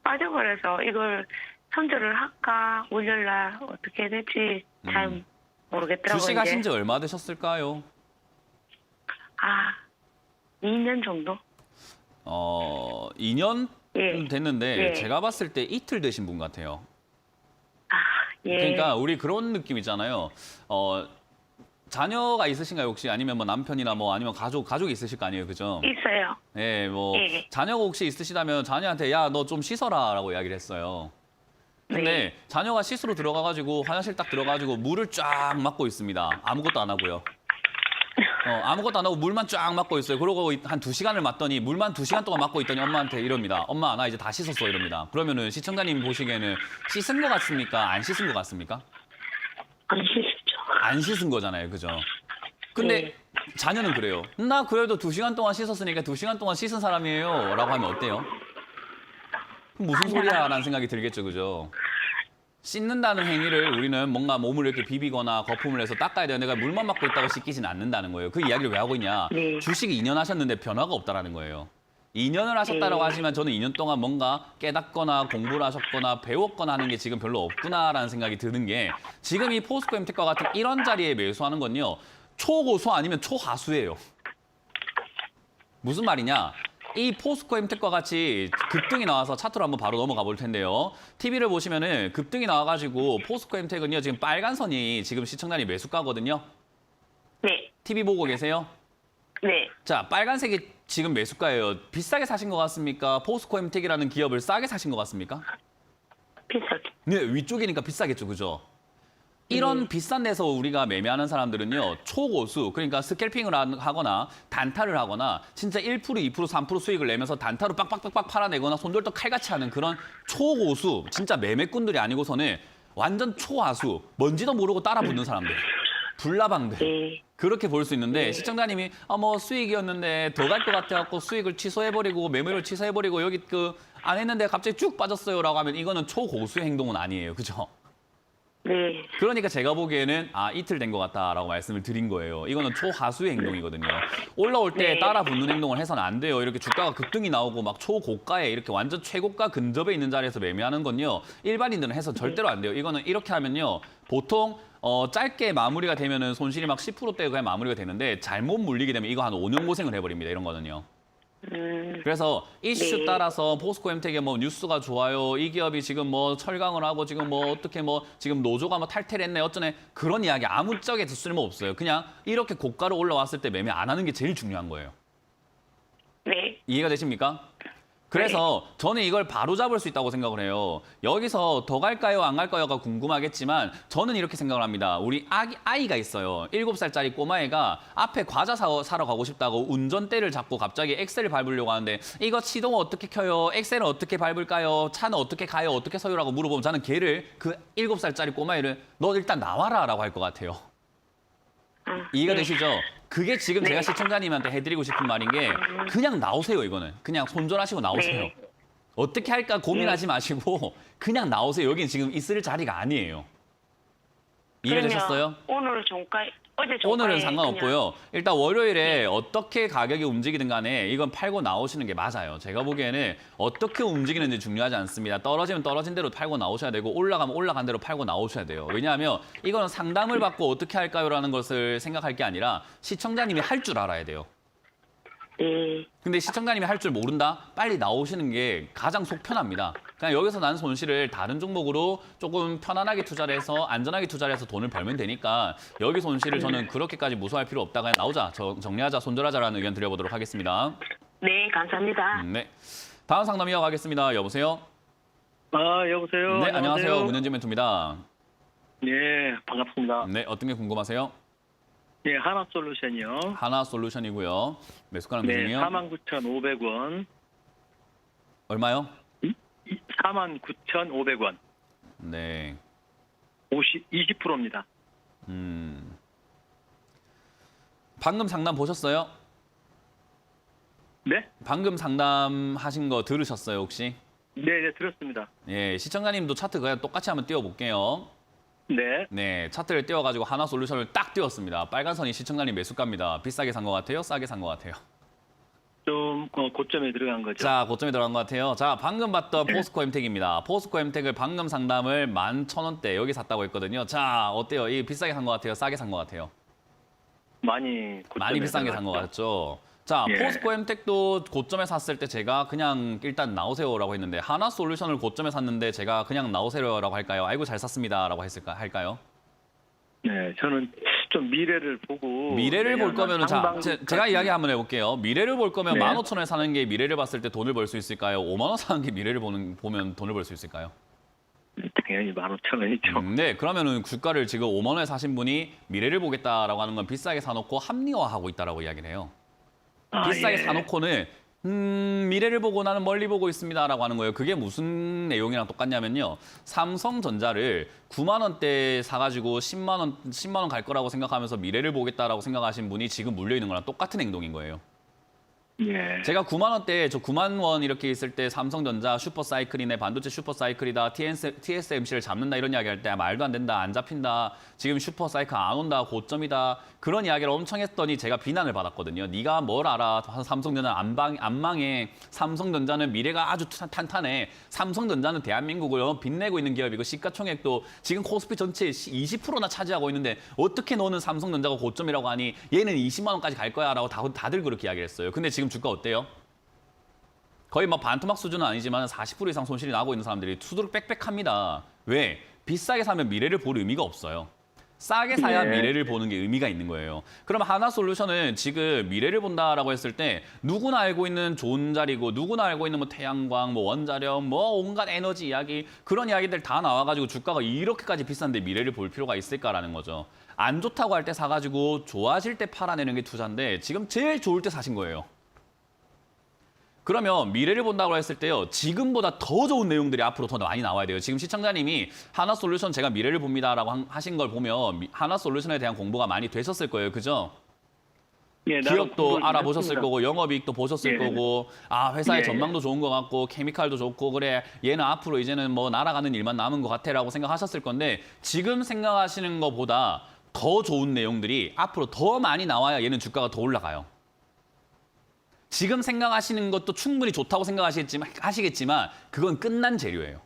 빠져버려서 이걸 손절을 할까 올릴라 어떻게 해야 될지 잘 모르겠더라고요. 주식하신 이제. 지 얼마 되셨을까요? 2년 정도? 2년 예. 됐는데 예. 제가 봤을 때 이틀 되신 분 같아요. 예. 그러니까 우리 그런 느낌 있잖아요. 자녀가 있으신가요 혹시 아니면 뭐 남편이나 뭐 아니면 가족이 있으실 거 아니에요, 그죠? 있어요. 네, 뭐 예. 자녀가 혹시 있으시다면 자녀한테 야, 너 좀 씻어라라고 이야기를 했어요. 근데 네. 자녀가 씻으러 들어가가지고 화장실 딱 들어가지고 물을 쫙 맞고 있습니다. 아무것도 안 하고요. 아무것도 안 하고 물만 쫙 맞고 있어요. 그러고 한 2시간을 맞더니 물만 2시간 동안 맞고 있더니 엄마한테 이럽니다. 엄마, 나 이제 다 씻었어 이럽니다. 그러면은 시청자님 보시기에는 씻은 것 같습니까? 안 씻은 것 같습니까? 안 쉽죠. 안 씻은 거잖아요. 그죠? 근데 자녀는 그래요. 나 그래도 2시간 동안 씻었으니까 2시간 동안 씻은 사람이에요. 라고 하면 어때요? 무슨 소리야? 라는 생각이 들겠죠. 그죠? 씻는다는 행위를 우리는 뭔가 몸을 이렇게 비비거나 거품을 해서 닦아야 되는데 내가 물만 맞고 있다고 씻기진 않는다는 거예요. 그 이야기를 왜 하고 있냐? 네. 주식 2년 하셨는데 변화가 없다라는 거예요. 2년을 하셨다라고 하지만 저는 2년 동안 뭔가 깨닫거나 공부를 하셨거나 배웠거나 하는 게 지금 별로 없구나라는 생각이 드는 게 지금 이 포스코 엠텍과 같은 이런 자리에 매수하는 건요. 초고수 아니면 초하수예요. 무슨 말이냐? 이 포스코 엠텍과 같이 급등이 나와서 차트로 한번 바로 넘어가 볼 텐데요. TV를 보시면은 급등이 나와가지고 포스코 엠텍은요. 지금 빨간 선이 지금 시청자님 매수가거든요. 네. TV 보고 계세요? 네. 자, 빨간색이 지금 매수가예요. 비싸게 사신 것 같습니까? 포스코 엠텍이라는 기업을 싸게 사신 것 같습니까? 비싸게. 네, 위쪽이니까 비싸겠죠, 그죠? 이런 비싼 데서 우리가 매매하는 사람들은요, 초고수, 그러니까 스캘핑을 하거나 단타를 하거나 진짜 1%, 2%, 3% 수익을 내면서 단타로 빡빡빡빡 팔아내거나 손절도 칼같이 하는 그런 초고수, 진짜 매매꾼들이 아니고서는 완전 초하수, 뭔지도 모르고 따라 붙는 사람들, 불나방들. 네. 그렇게 볼 수 있는데 시청자님이 뭐 수익이었는데 더 갈 것 같아갖고 수익을 취소해버리고 매매를 취소해버리고 여기 안 했는데 갑자기 쭉 빠졌어요라고 하면 이거는 초고수의 행동은 아니에요. 그죠? 네. 그러니까 제가 보기에는 이틀 된 것 같다라고 말씀을 드린 거예요. 이거는 초하수의 행동이거든요. 올라올 때 네. 따라 붙는 행동을 해서는 안 돼요. 이렇게 주가가 급등이 나오고 막 초고가에 이렇게 완전 최고가 근접에 있는 자리에서 매매하는 건요. 일반인들은 해서 절대로 안 돼요. 이거는 이렇게 하면요. 보통 짧게 마무리가 되면은 손실이 막 10%대가 마무리가 되는데 잘못 물리게 되면 이거 한 5년 고생을 해버립니다. 이런 거는요. 그래서 이슈 네. 따라서 포스코 엠텍의 뭐 뉴스가 좋아요. 이 기업이 지금 뭐 철강을 하고 지금 뭐 어떻게 뭐 지금 노조가 뭐 탈퇴를 했네 어쩌네 그런 이야기 아무 짝에 쓸모 없어요. 그냥 이렇게 고가로 올라왔을 때 매매 안 하는 게 제일 중요한 거예요. 네. 이해가 되십니까? 그래서 저는 이걸 바로 잡을 수 있다고 생각을 해요. 여기서 더 갈까요, 안 갈까요가 궁금하겠지만 저는 이렇게 생각을 합니다. 우리 아이가 있어요. 7살짜리 꼬마애가 앞에 과자 사러 가고 싶다고 운전대를 잡고 갑자기 엑셀을 밟으려고 하는데 이거 시동 어떻게 켜요? 엑셀은 어떻게 밟을까요? 차는 어떻게 가요? 어떻게 서요라고 물어보면 저는 걔를 그 7살짜리 꼬마애를 너 일단 나와라 라고 할 것 같아요. 이해가 되시죠? 그게 지금 제가 시청자님한테 해드리고 싶은 말인 게 그냥 나오세요, 이거는. 그냥 손절하시고 나오세요. 네. 어떻게 할까 고민하지 마시고 그냥 나오세요. 여긴 지금 있을 자리가 아니에요. 이해되셨어요? 오늘 종가 어제 종가 오늘은 상관없고요. 일단 네. 월요일에 어떻게 가격이 움직이든 간에 이건 팔고 나오시는 게 맞아요. 제가 보기에는 어떻게 움직이는지 중요하지 않습니다. 떨어지면 떨어진 대로 팔고 나오셔야 되고 올라가면 올라간 대로 팔고 나오셔야 돼요. 왜냐하면 이거는 상담을 받고 어떻게 할까요라는 것을 생각할 게 아니라 시청자님이 할 줄 알아야 돼요. 근데 시청자님이 할 줄 모른다? 빨리 나오시는 게 가장 속 편합니다. 그냥 여기서 난 손실을 다른 종목으로 조금 편안하게 투자를 해서 안전하게 투자를 해서 돈을 벌면 되니까 여기 손실을 저는 그렇게까지 무서워할 필요 없다. 그냥 나오자, 정리하자, 손절하자라는 의견 드려보도록 하겠습니다. 네, 감사합니다. 네. 다음 상담 이어가겠습니다. 여보세요? 여보세요. 네, 안녕하세요. 문현진 멘토입니다. 예, 반갑습니다. 네, 어떤 게 궁금하세요? 예, 하나솔루션이요. 하나 솔루션이고요. 매수가는 네, 무슨이요? 49,500원. 얼마요? 49,500원. 네. 20%입니다. 방금 상담 보셨어요? 네? 방금 상담하신 거 들으셨어요, 혹시? 네, 들었습니다. 예, 시청자님도 차트 그냥 똑같이 한번 띄워볼게요. 네. 네, 차트를 띄워가지고 하나 솔루션을 딱 띄웠습니다. 빨간 선이 시청자님 매수가입니다. 비싸게 산 것 같아요? 싸게 산 것 같아요? 좀 고점에 들어간 거죠. 자, 고점에 들어간 것 같아요. 자, 방금 봤던 포스코 엠텍입니다. 포스코 엠텍을 방금 상담을 11,000원대 여기 샀다고 했거든요. 자, 어때요? 이 비싸게 산 것 같아요? 싸게 산 것 같아요? 많이 비싼 게 산 것 같죠? 자, 예. 포스코 엠텍도 고점에 샀을 때 제가 그냥 일단 나오세요라고 했는데 하나 솔루션을 고점에 샀는데 제가 그냥 나오세요라고 할까요? 아이고 잘 샀습니다라고 할까요? 네, 저는 좀 미래를 보고 미래를 볼 거면은 제가 이야기 한번 해볼게요. 미래를 볼 거면 네. 15,000원에 사는 게 미래를 봤을 때 돈을 벌 수 있을까요? 5만 원 사는 게 미래를 보면 돈을 벌 수 있을까요? 당연히 15,000원이죠. 네, 그러면은 주가를 지금 5만 원에 사신 분이 미래를 보겠다라고 하는 건 비싸게 사놓고 합리화하고 있다라고 이야기를 해요. 비싸게 예. 사놓고는 미래를 보고 나는 멀리 보고 있습니다라고 하는 거예요. 그게 무슨 내용이랑 똑같냐면요. 삼성전자를 9만 원대 사가지고 10만 원 갈 거라고 생각하면서 미래를 보겠다라고 생각하신 분이 지금 물려 있는 거랑 똑같은 행동인 거예요. 예. 제가 9만 원대, 저 9만 원 이렇게 있을 때 삼성전자 슈퍼사이클이네, 반도체 슈퍼사이클이다, TSMC를 잡는다 이런 이야기 할 때 말도 안 된다, 안 잡힌다, 지금 슈퍼사이클 안 온다, 고점이다 그런 이야기를 엄청 했더니 제가 비난을 받았거든요. 네가 뭘 알아? 삼성전자는 안 망해. 삼성전자는 미래가 아주 탄탄해. 삼성전자는 대한민국을 빛내고 있는 기업이고 시가총액도 지금 코스피 전체 20%나 차지하고 있는데 어떻게 너는 삼성전자가 고점이라고 하니 얘는 20만 원까지 갈 거야 라고 다들 그렇게 이야기를 했어요. 근데 지금 주가 어때요? 거의 뭐 반토막 수준은 아니지만 40% 이상 손실이 나고 있는 사람들이 투두룩 빽빽합니다. 왜? 비싸게 사면 미래를 볼 의미가 없어요. 싸게 사야 미래를 보는 게 의미가 있는 거예요. 그럼 하나솔루션은 지금 미래를 본다라고 했을 때 누구나 알고 있는 좋은 자리고 누구나 알고 있는 뭐 태양광, 뭐 원자력, 뭐 온갖 에너지 이야기 그런 이야기들 다 나와가지고 주가가 이렇게까지 비싼데 미래를 볼 필요가 있을까라는 거죠. 안 좋다고 할 때 사가지고 좋아질 때 팔아내는 게 투자인데 지금 제일 좋을 때 사신 거예요. 그러면 미래를 본다고 했을 때요. 지금보다 더 좋은 내용들이 앞으로 더 많이 나와야 돼요. 지금 시청자님이 하나솔루션 제가 미래를 봅니다라고 하신 걸 보면 하나솔루션에 대한 공부가 많이 되셨을 거예요. 그죠? 예, 기업도 알아보셨을 했습니다. 거고 영업이익도 보셨을 예. 거고 회사의 예, 전망도 좋은 것 같고 케미칼도 좋고 그래 얘는 앞으로 이제는 뭐 날아가는 일만 남은 것 같아라고 생각하셨을 건데 지금 생각하시는 것보다 더 좋은 내용들이 앞으로 더 많이 나와야 얘는 주가가 더 올라가요. 지금 생각하시는 것도 충분히 좋다고 생각하시겠지만 그건 끝난 재료예요.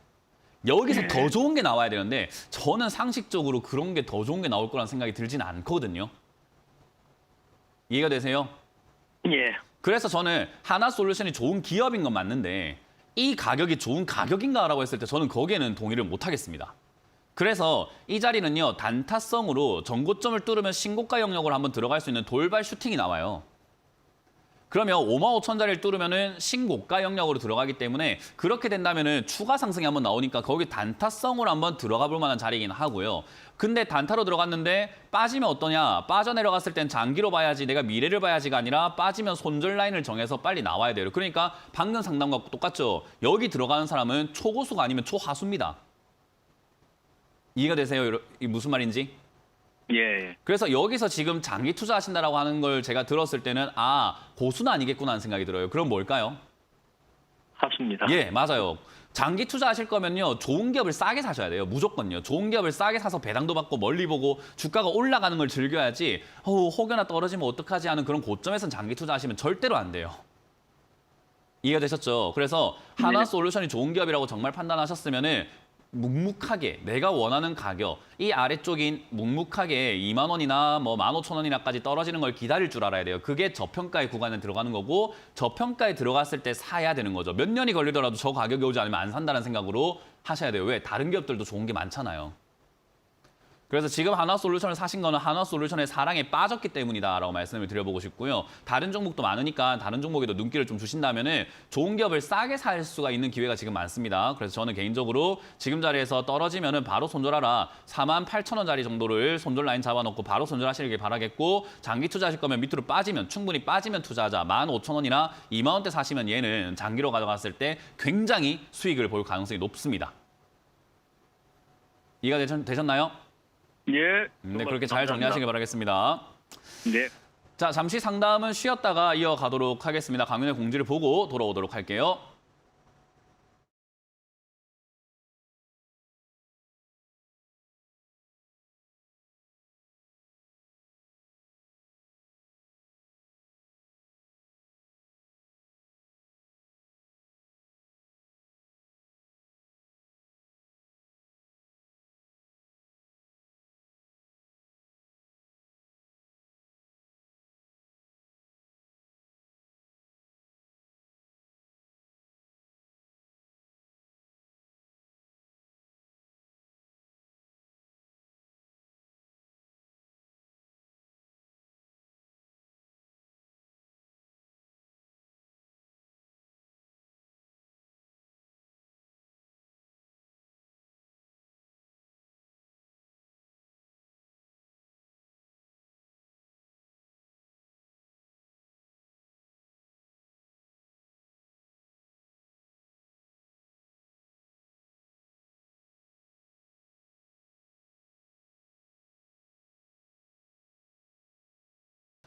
여기서 더 좋은 게 나와야 되는데 저는 상식적으로 그런 게 더 좋은 게 나올 거라는 생각이 들지는 않거든요. 이해가 되세요? 예. 그래서 저는 하나솔루션이 좋은 기업인 건 맞는데 이 가격이 좋은 가격인가라고 했을 때 저는 거기에는 동의를 못 하겠습니다. 그래서 이 자리는요. 단타성으로 전고점을 뚫으면 신고가 영역으로 한번 들어갈 수 있는 돌발 슈팅이 나와요. 그러면 55,000자리를 뚫으면은 신고가 영역으로 들어가기 때문에 그렇게 된다면은 추가 상승이 한번 나오니까 거기 단타성으로 한번 들어가 볼 만한 자리이긴 하고요. 근데 단타로 들어갔는데 빠지면 어떠냐? 빠져 내려갔을 땐 장기로 봐야지 내가 미래를 봐야지가 아니라 빠지면 손절 라인을 정해서 빨리 나와야 돼요. 그러니까 방금 상담과 똑같죠. 여기 들어가는 사람은 초고수가 아니면 초하수입니다. 이해가 되세요? 이 무슨 말인지? 예. 그래서 여기서 지금 장기 투자하신다라고 하는 걸 제가 들었을 때는 고수는 아니겠구나 하는 생각이 들어요. 그럼 뭘까요? 샀습니다. 예, 맞아요. 장기 투자하실 거면요. 좋은 기업을 싸게 사셔야 돼요. 무조건요. 좋은 기업을 싸게 사서 배당도 받고 멀리 보고 주가가 올라가는 걸 즐겨야지 혹여나 떨어지면 어떡하지 하는 그런 고점에선 장기 투자하시면 절대로 안 돼요. 이해가 되셨죠? 그래서 하나솔루션이 좋은 기업이라고 정말 판단하셨으면은 묵묵하게 내가 원하는 가격, 이 아래쪽인 묵묵하게 2만 원이나 뭐 15,000원이나까지 떨어지는 걸 기다릴 줄 알아야 돼요. 그게 저평가의 구간에 들어가는 거고 저평가에 들어갔을 때 사야 되는 거죠. 몇 년이 걸리더라도 저 가격이 오지 않으면 안 산다는 생각으로 하셔야 돼요. 왜? 다른 기업들도 좋은 게 많잖아요. 그래서 지금 하나솔루션을 사신 거는 하나솔루션의 사랑에 빠졌기 때문이다라고 말씀을 드려보고 싶고요. 다른 종목도 많으니까 다른 종목에도 눈길을 좀 주신다면은 좋은 기업을 싸게 살 수가 있는 기회가 지금 많습니다. 그래서 저는 개인적으로 지금 자리에서 떨어지면은 바로 손절하라. 48,000원짜리 정도를 손절 라인 잡아놓고 바로 손절하시길 바라겠고 장기 투자하실 거면 밑으로 빠지면 충분히 빠지면 투자하자. 15,000원이나 2만 원대 사시면 얘는 장기로 가져갔을 때 굉장히 수익을 볼 가능성이 높습니다. 이해가 되셨나요? 예. 네, 그렇게 잘 정리하시길 바라겠습니다. 네. 자, 잠시 상담은 쉬었다가 이어가도록 하겠습니다. 강연의 공지를 보고 돌아오도록 할게요.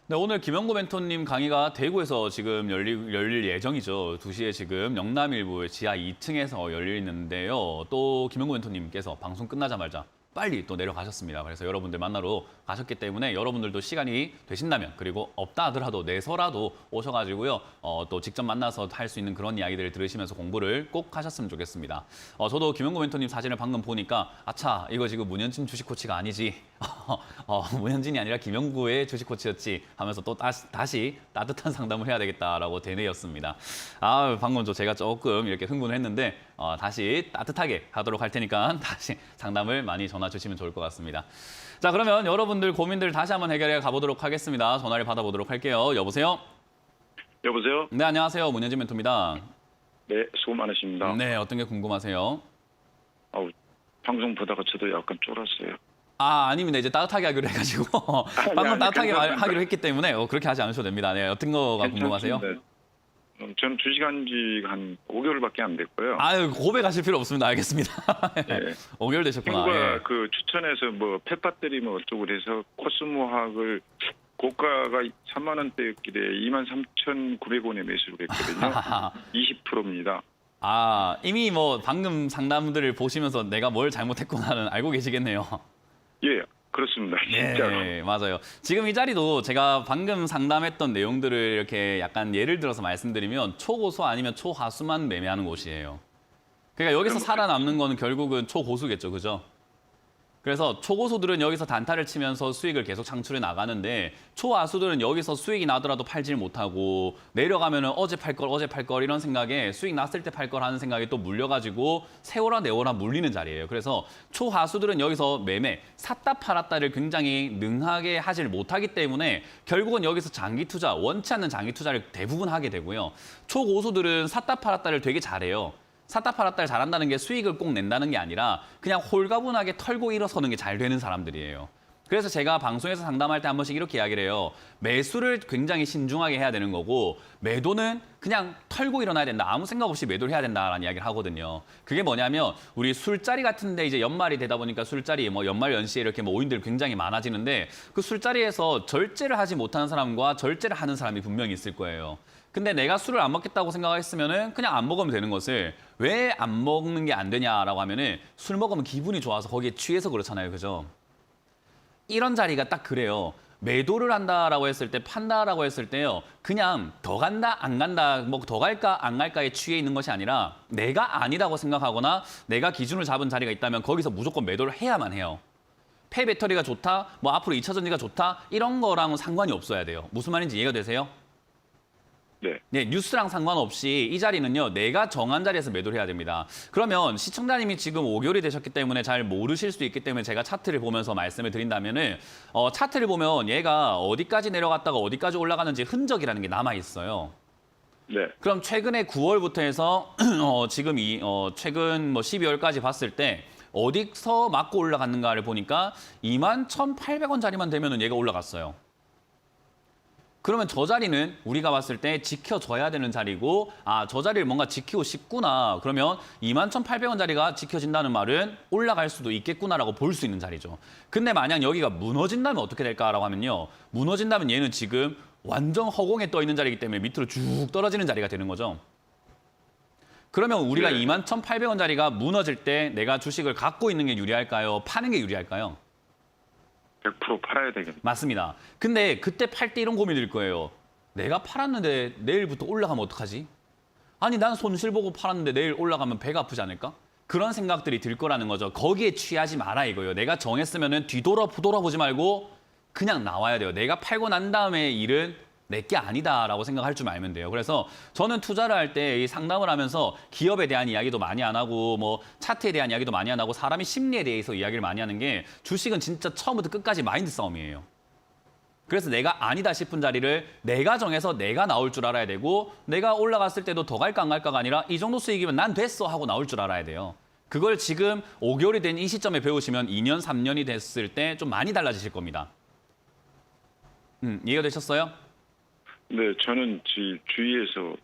네, 오늘 김영구 멘토님 강의가 대구에서 지금 열릴 예정이죠. 2시에 지금 영남일보의 지하 2층에서 열리는데요. 또 김영구 멘토님께서 방송 끝나자마자 빨리 또 내려가셨습니다. 그래서 여러분들 만나러 가셨기 때문에 여러분들도 시간이 되신다면 그리고 없다 하더라도 내서라도 오셔가지고요. 또 직접 만나서 할 수 있는 그런 이야기들을 들으시면서 공부를 꼭 하셨으면 좋겠습니다. 저도 김영구 멘토님 사진을 방금 보니까 아차 이거 지금 문현진 주식 코치가 아니지. 문현진이 아니라 김영구의 주식 코치였지 하면서 또 다시 따뜻한 상담을 해야 되겠다라고 되뇌었습니다. 방금 제가 조금 이렇게 흥분을 했는데 다시 따뜻하게 하도록 할 테니까 다시 상담을 많이 전화 주시면 좋을 것 같습니다. 자, 그러면 여러분들 고민들 다시 한번 해결해 가보도록 하겠습니다. 전화를 받아보도록 할게요. 여보세요? 여보세요? 네, 안녕하세요. 문현진 멘토입니다. 네, 수고 많으십니다. 네, 어떤 게 궁금하세요? 방송 보다가 저도 약간 쫄았어요. 아닙니다. 이제 따뜻하게 하기로 해가지고 방금 따뜻하게 하기로 했기 때문에 그렇게 하지 않으셔도 됩니다. 네, 어떤 거가 궁금하세요? 저는 주식한 지 한 5개월밖에 안 됐고요. 고백하실 필요 없습니다. 알겠습니다. 네. 5개월 되셨구나. 친구가 예. 그 추천해서 뭐 펫배터리 뭐 어쩌고 그래서 코스모학을 고가가 3만 원대였길래 23,900원에 매수를 했거든요. 20%입니다. 이미 뭐 방금 상담들을 보시면서 내가 뭘 잘못했구나는 알고 계시겠네요. 예, 그렇습니다. 진짜로. 네, 맞아요. 지금 이 자리도 제가 방금 상담했던 내용들을 이렇게 약간 예를 들어서 말씀드리면 초고수 아니면 초하수만 매매하는 곳이에요. 그러니까 여기서 살아남는 거는 결국은 초고수겠죠, 그죠? 그래서 초고수들은 여기서 단타를 치면서 수익을 계속 창출해 나가는데 초하수들은 여기서 수익이 나더라도 팔질 못하고 내려가면은 어제 팔 걸 이런 생각에 수익 났을 때 팔 걸 하는 생각에 또 물려가지고 세워라 내워라 물리는 자리예요. 그래서 초하수들은 여기서 매매, 샀다 팔았다를 굉장히 능하게 하질 못하기 때문에 결국은 여기서 장기 투자, 원치 않는 장기 투자를 대부분 하게 되고요. 초고수들은 샀다 팔았다를 되게 잘해요. 샀다 팔았다를 잘한다는 게 수익을 꼭 낸다는 게 아니라 그냥 홀가분하게 털고 일어서는 게 잘 되는 사람들이에요. 그래서 제가 방송에서 상담할 때 한 번씩 이렇게 이야기를 해요. 매수를 굉장히 신중하게 해야 되는 거고 매도는 그냥 털고 일어나야 된다. 아무 생각 없이 매도를 해야 된다라는 이야기를 하거든요. 그게 뭐냐면 우리 술자리 같은데 이제 연말이 되다 보니까 술자리 뭐 연말 연시에 이렇게 뭐 오인들 굉장히 많아지는데 그 술자리에서 절제를 하지 못하는 사람과 절제를 하는 사람이 분명히 있을 거예요. 근데 내가 술을 안 먹겠다고 생각했으면은 그냥 안 먹으면 되는 것을 왜 안 먹는 게 안 되냐라고 하면은 술 먹으면 기분이 좋아서 거기에 취해서 그렇잖아요. 그죠? 이런 자리가 딱 그래요. 매도를 한다라고 했을 때 판다라고 했을 때요. 그냥 더 간다 안 간다 뭐 더 갈까 안 갈까에 취해 있는 것이 아니라 내가 아니라고 생각하거나 내가 기준을 잡은 자리가 있다면 거기서 무조건 매도를 해야만 해요. 폐 배터리가 좋다, 뭐 앞으로 2차 전지가 좋다 이런 거랑은 상관이 없어야 돼요. 무슨 말인지 이해가 되세요? 네. 네, 뉴스랑 상관없이 이 자리는요, 내가 정한 자리에서 매도를 해야 됩니다. 그러면 시청자님이 지금 5개월이 되셨기 때문에 잘 모르실 수 있기 때문에 제가 차트를 보면서 말씀을 드린다면은, 차트를 보면 얘가 어디까지 내려갔다가 어디까지 올라가는지 흔적이라는 게 남아 있어요. 네. 그럼 최근에 9월부터 해서 지금 최근 뭐 12월까지 봤을 때 어디서 맞고 올라갔는가를 보니까 21,800원 자리만 되면은 얘가 올라갔어요. 그러면 저 자리는 우리가 봤을 때 지켜줘야 되는 자리고 저 자리를 뭔가 지키고 싶구나. 그러면 21,800원 자리가 지켜진다는 말은 올라갈 수도 있겠구나라고 볼 수 있는 자리죠. 근데 만약 여기가 무너진다면 어떻게 될까라고 하면요. 무너진다면 얘는 지금 완전 허공에 떠 있는 자리이기 때문에 밑으로 쭉 떨어지는 자리가 되는 거죠. 그러면 우리가 네. 21,800원 자리가 무너질 때 내가 주식을 갖고 있는 게 유리할까요? 파는 게 유리할까요? 100% 팔아야 되겠네요. 맞습니다. 근데 그때 팔 때 이런 고민이 들 거예요. 내가 팔았는데 내일부터 올라가면 어떡하지? 아니 난 손실 보고 팔았는데 내일 올라가면 배가 아프지 않을까? 그런 생각들이 들 거라는 거죠. 거기에 취하지 마라 이거예요. 내가 정했으면은 뒤돌아보지 말고 그냥 나와야 돼요. 내가 팔고 난 다음에 일은 내게 아니다라고 생각할 줄 알면 돼요. 그래서 저는 투자를 할 때 이 상담을 하면서 기업에 대한 이야기도 많이 안 하고 뭐 차트에 대한 이야기도 많이 안 하고 사람의 심리에 대해서 이야기를 많이 하는 게 주식은 진짜 처음부터 끝까지 마인드 싸움이에요. 그래서 내가 아니다 싶은 자리를 내가 정해서 내가 나올 줄 알아야 되고 내가 올라갔을 때도 더 갈까 안 갈까가 아니라 이 정도 수익이면 난 됐어 하고 나올 줄 알아야 돼요. 그걸 지금 5개월이 된 이 시점에 배우시면 2년, 3년이 됐을 때 좀 많이 달라지실 겁니다. 이해가 되셨어요? 네, 저는 주위에서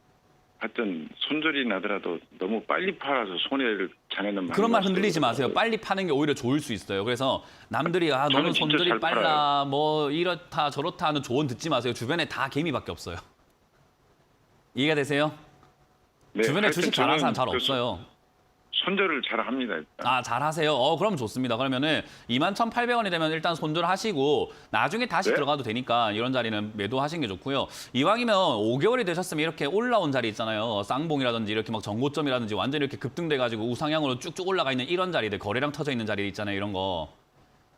하여튼 손절이 나더라도 너무 빨리 팔아서 손해를 자네는 많이 그런 말 봤어요. 흔들리지 마세요. 빨리 파는 게 오히려 좋을 수 있어요. 그래서 남들이 너는 저는 진짜 손들이 잘 빨라, 팔아요. 뭐 이렇다 저렇다 하는 조언 듣지 마세요. 주변에 다 개미밖에 없어요. 이해가 되세요? 네, 주변에 하여튼 주식 잘하는 사람 잘 저는 그 없어요. 손절을 잘 합니다. 일단. 잘하세요. 그럼 좋습니다. 그러면은 21,800원이 되면 일단 손절하시고 나중에 다시 네? 들어가도 되니까 이런 자리는 매도하시는 게 좋고요. 이왕이면 5개월이 되셨으면 이렇게 올라온 자리 있잖아요. 쌍봉이라든지 이렇게 막 전고점이라든지 완전히 이렇게 급등돼가지고 우상향으로 쭉쭉 올라가 있는 이런 자리들, 거래량 터져 있는 자리 있잖아요. 이런 거.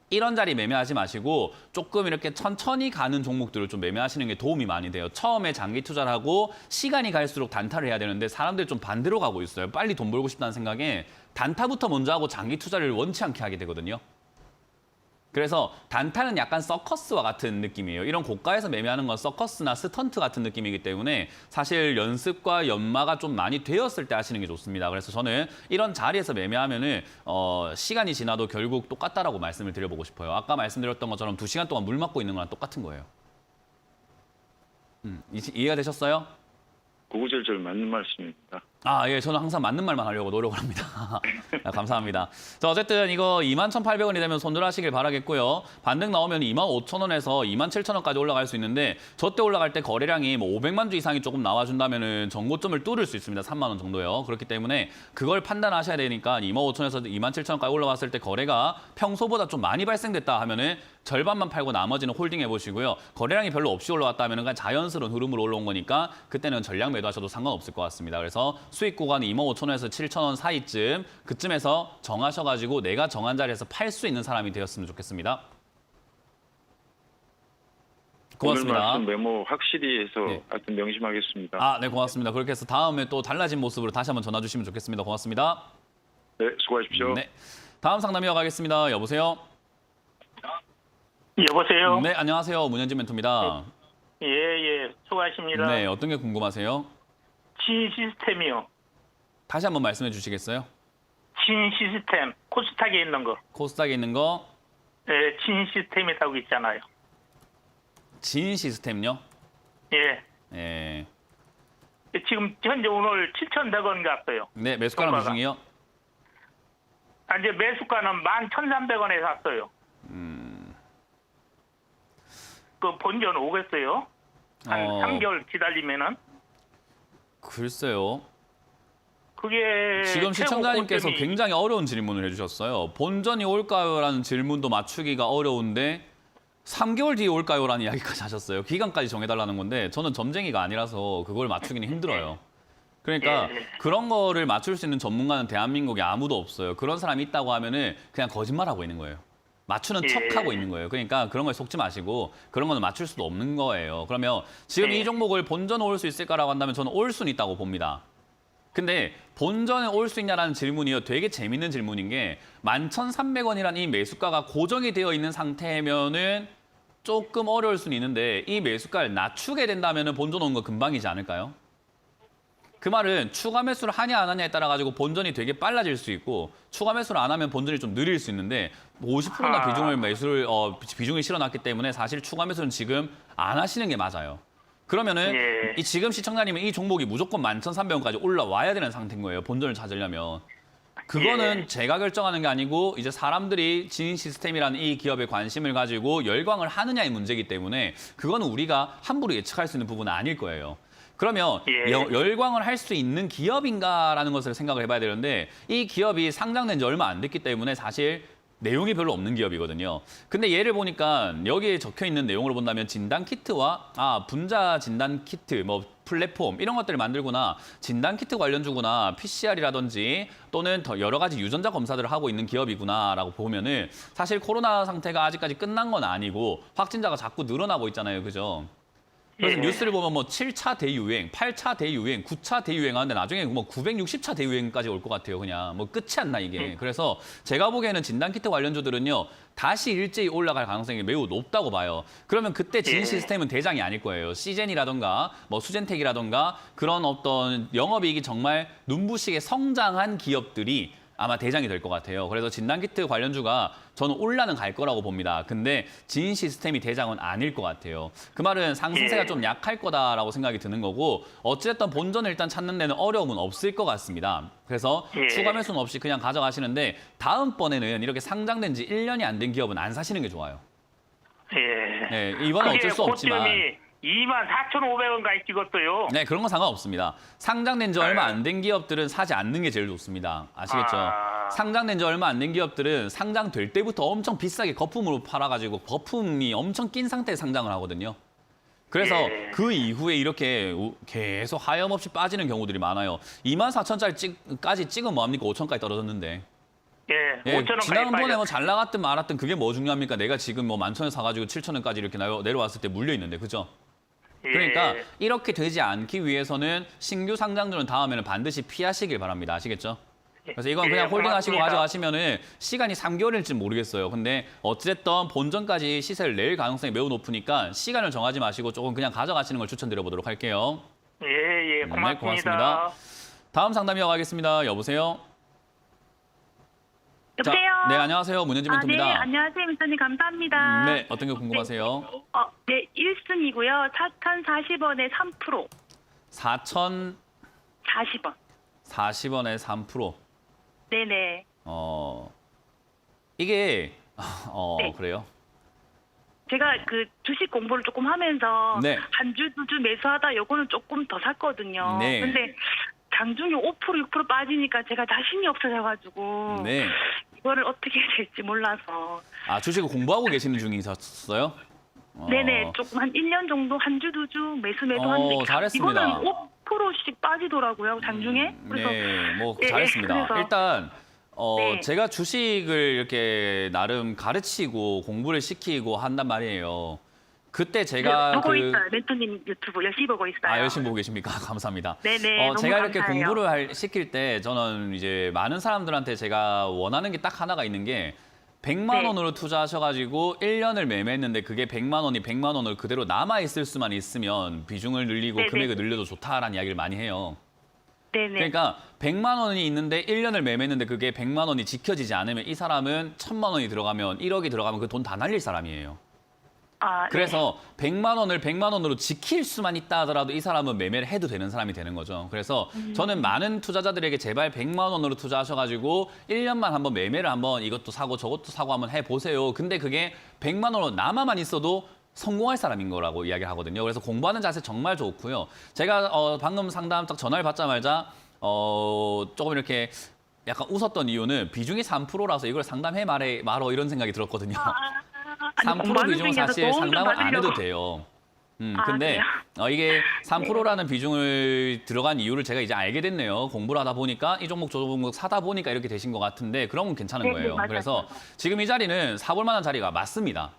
이런 자리 매매하지 마시고 조금 이렇게 천천히 가는 종목들을 좀 매매하시는 게 도움이 많이 돼요. 처음에 장기 투자를 하고 시간이 갈수록 단타를 해야 되는데 사람들이 좀 반대로 가고 있어요. 빨리 돈 벌고 싶다는 생각에 단타부터 먼저 하고 장기 투자를 원치 않게 하게 되거든요. 그래서 단타는 약간 서커스와 같은 느낌이에요. 이런 고가에서 매매하는 건 서커스나 스턴트 같은 느낌이기 때문에 사실 연습과 연마가 좀 많이 되었을 때 하시는 게 좋습니다. 그래서 저는 이런 자리에서 매매하면은 시간이 지나도 결국 똑같다라고 말씀을 드려보고 싶어요. 아까 말씀드렸던 것처럼 2시간 동안 물 맞고 있는 거랑 똑같은 거예요. 이해가 되셨어요? 구구절절 맞는 말씀입니다. 예, 저는 항상 맞는 말만 하려고 노력을 합니다. 감사합니다. 자, 어쨌든 이거 21,800원이 되면 손절하시길 바라겠고요. 반등 나오면 25,000원에서 27,000원까지 올라갈 수 있는데 저때 올라갈 때 거래량이 뭐 500만 주 이상이 조금 나와준다면은 정고점을 뚫을 수 있습니다. 3만 원 정도요. 그렇기 때문에 그걸 판단하셔야 되니까 25,000원에서 27,000원까지 올라왔을 때 거래가 평소보다 좀 많이 발생됐다 하면은 절반만 팔고 나머지는 홀딩 해보시고요. 거래량이 별로 없이 올라왔다 하면은 그냥 자연스러운 흐름으로 올라온 거니까 그때는 전량 매도하셔도 상관없을 것 같습니다. 그래서 수익 구간이 25,000원에서 7,000원 사이쯤 그쯤에서 정하셔가지고 내가 정한 자리에서 팔 수 있는 사람이 되었으면 좋겠습니다. 고맙습니다. 오늘 말씀 메모 확실히 해서 네. 하여튼 명심하겠습니다. 네, 고맙습니다. 그렇게 해서 다음에 또 달라진 모습으로 다시 한번 전화 주시면 좋겠습니다. 고맙습니다. 네, 수고하십시오. 네, 다음 상담 이어가겠습니다. 여보세요? 여보세요? 네, 안녕하세요. 문현진 멘토입니다. 예, 수고하십니다. 네, 어떤 게 궁금하세요? 친 시스템이요. 다시 한번 말씀해 주시겠어요? 친 시스템, 코스닥에 있는 거. 코스닥에 있는 거 예, 진 시스템이라고 있잖아요. 진 시스템요? 예. 예. 지금 현재 오늘 7,100원 갔어요. 네, 매수가랑 얼마가? 비중이요? 이제 매수가는 11,300원에 샀어요. 그 본전 오겠어요? 한 어. 3개월 기다리면은 글쎄요. 그게 지금 최고 시청자님께서 고점이- 굉장히 어려운 질문을 해주셨어요. 본전이 올까요?라는 질문도 맞추기가 어려운데 3개월 뒤에 올까요?라는 이야기까지 하셨어요. 기간까지 정해달라는 건데 저는 점쟁이가 아니라서 그걸 맞추기는 힘들어요. 그러니까 예. 그런 거를 맞출 수 있는 전문가는 대한민국에 아무도 없어요. 그런 사람이 있다고 하면은 그냥 거짓말하고 있는 거예요. 맞추는 예. 척하고 있는 거예요. 그러니까 그런 거에 속지 마시고 그런 거는 맞출 수도 없는 거예요. 그러면 지금 예. 이 종목을 본전 올 수 있을까라고 한다면 저는 올 수는 있다고 봅니다. 근데 본전에 올 수 있냐라는 질문이요. 되게 재밌는 질문인 게 11,300원이라는 이 매수가가 고정이 되어 있는 상태면은 조금 어려울 수는 있는데 이 매수가를 낮추게 된다면은 본전 오는 거 금방이지 않을까요? 그 말은 추가 매수를 하냐 안 하냐에 따라 가지고 본전이 되게 빨라질 수 있고 추가 매수를 안 하면 본전이 좀 느릴 수 있는데 50%나 비중을 실어놨기 때문에 사실 추가 매수는 지금 안 하시는 게 맞아요. 그러면은 예. 이 지금 시청자님은 이 종목이 무조건 11,300원까지 올라와야 되는 상태인 거예요. 본전을 찾으려면. 그거는 예. 제가 결정하는 게 아니고 이제 사람들이 진 시스템이라는 이 기업에 관심을 가지고 열광을 하느냐의 문제이기 때문에 그거는 우리가 함부로 예측할 수 있는 부분은 아닐 거예요. 그러면 예. 열광을 할 수 있는 기업인가라는 것을 생각을 해봐야 되는데 이 기업이 상장된 지 얼마 안 됐기 때문에 사실 내용이 별로 없는 기업이거든요. 근데 얘를 보니까 여기에 적혀 있는 내용으로 본다면 진단 키트와 분자 진단 키트, 뭐 플랫폼 이런 것들을 만들거나 진단 키트 관련주구나 PCR이라든지 또는 더 여러 가지 유전자 검사들을 하고 있는 기업이구나라고 보면은 사실 코로나 상태가 아직까지 끝난 건 아니고 확진자가 자꾸 늘어나고 있잖아요, 그죠? 그래서 예. 뉴스를 보면 뭐 7차 대유행, 8차 대유행, 9차 대유행 하는데 나중에 뭐 960차 대유행까지 올 것 같아요. 그냥 뭐 끝이 안 나 이게. 그래서 제가 보기에는 진단키트 관련주들은요. 다시 일제히 올라갈 가능성이 매우 높다고 봐요. 그러면 그때 진 예. 시스템은 대장이 아닐 거예요. 시젠이라던가 뭐 수젠텍이라던가 그런 어떤 영업이익이 정말 눈부시게 성장한 기업들이 아마 대장이 될 것 같아요. 그래서 진단키트 관련주가 저는 올라는 갈 거라고 봅니다. 근데 진 시스템이 대장은 아닐 것 같아요. 그 말은 상승세가 예. 좀 약할 거다라고 생각이 드는 거고 어쨌든 본전을 일단 찾는 데는 어려움은 없을 것 같습니다. 그래서 예. 추가 매수는 없이 그냥 가져가시는데 다음번에는 이렇게 상장된 지 1년이 안 된 기업은 안 사시는 게 좋아요. 예. 네, 이번은 어쩔 수 없지만. 고점이 24,500원까지 찍었어요. 네, 그런 건 상관없습니다. 상장된 지 얼마 안 된 기업들은 사지 않는 게 제일 좋습니다. 아시겠죠? 아. 상장된 지 얼마 안 된 기업들은 상장될 때부터 엄청 비싸게 거품으로 팔아가지고 거품이 엄청 낀 상태에 상장을 하거든요. 그래서 예. 그 이후에 이렇게 계속 하염없이 빠지는 경우들이 많아요. 24,000짜리까지 찍으면 뭐합니까? 5,000까지 떨어졌는데. 예. 예, 5,000원까지 지난번에 뭐 잘 나갔든 말았든 그게 뭐 중요합니까? 내가 지금 뭐 11,000원 사가지고 7,000원까지 이렇게 내려왔을 때 물려 있는데, 그죠? 그러니까 예. 이렇게 되지 않기 위해서는 신규 상장주는 다음에는 반드시 피하시길 바랍니다. 아시겠죠? 그래서 이건 그냥 예, 홀딩하시고 고맙습니다. 가져가시면은 시간이 3개월일지 모르겠어요. 근데 어쨌든 본전까지 시세를 낼 가능성이 매우 높으니까 시간을 정하지 마시고 조금 그냥 가져가시는 걸 추천드려 보도록 할게요. 예, 고맙습니다. 고맙습니다. 다음 상담 이어가겠습니다. 여보세요? 여보세요? 네, 안녕하세요. 문현지 멘토입니다. 네, 안녕하세요, 민서님. 감사합니다. 네, 어떤 게 궁금하세요? 네, 1순이고요. 4,040원에 3%. 4,040원에 40원. 3%. 네네. 이게 네. 그래요? 제가 그 주식 공부를 조금 하면서 네. 한 주, 두 주 매수하다 요거는 조금 더 샀거든요. 네. 근데 장중에 5%, 6% 빠지니까 제가 자신이 없어져가지고 네. 이거를 어떻게 해야 될지 몰라서. 주식을 공부하고 계시는 중이셨어요? 네네. 조금 한 1년 정도 한 주, 두 주 매수하는데 잘했습니다. 이거는 5%씩 빠지더라고요, 장중에. 그래서 네, 뭐 예, 잘했습니다. 그래서- 일단 네. 제가 주식을 이렇게 나름 가르치고 공부를 시키고 한단 말이에요. 그때 제가 보고 있어요. 멘토님 유튜브 열심히 보고 있어요. 열심히 보고 계십니까? 감사합니다. 네네. 너무 제가 이렇게 감사해요. 공부를 시킬 때 저는 이제 많은 사람들한테 제가 원하는 게 딱 하나가 있는 게 100만 네. 원으로 투자하셔가지고 1년을 매매했는데 그게 100만 원이 100만 원을 그대로 남아있을 수만 있으면 비중을 늘리고 네네. 금액을 늘려도 좋다라는 이야기를 많이 해요. 네네. 그러니까 100만 원이 있는데 1년을 매매했는데 그게 100만 원이 지켜지지 않으면 이 사람은 1000만 원이 들어가면 1억이 들어가면 그 돈 다 날릴 사람이에요. 아, 그래서 100만 원을 100만 원으로 지킬 수만 있다 하더라도 이 사람은 매매를 해도 되는 사람이 되는 거죠. 그래서 저는 많은 투자자들에게 제발 100만 원으로 투자하셔가지고 1년만 한번 매매를 한번 이것도 사고 저것도 사고 한번 해보세요. 근데 그게 100만 원으로 남아만 있어도 성공할 사람인 거라고 이야기를 하거든요. 그래서 공부하는 자세 정말 좋고요. 제가 방금 상담 딱 전화를 받자마자 조금 이렇게 약간 웃었던 이유는 비중이 3%라서 이걸 상담해 말어 이런 생각이 들었거든요. 3% 비중 사실 상담을 안 해도 돼요. 근데 이게 3%라는 비중을 들어간 이유를 제가 이제 알게 됐네요. 공부를 하다 보니까 이 종목 저 종목 사다 보니까 이렇게 되신 것 같은데 그러면 괜찮은 네, 거예요. 맞아요. 그래서 지금 이 자리는 사볼 만한 자리가 맞습니다.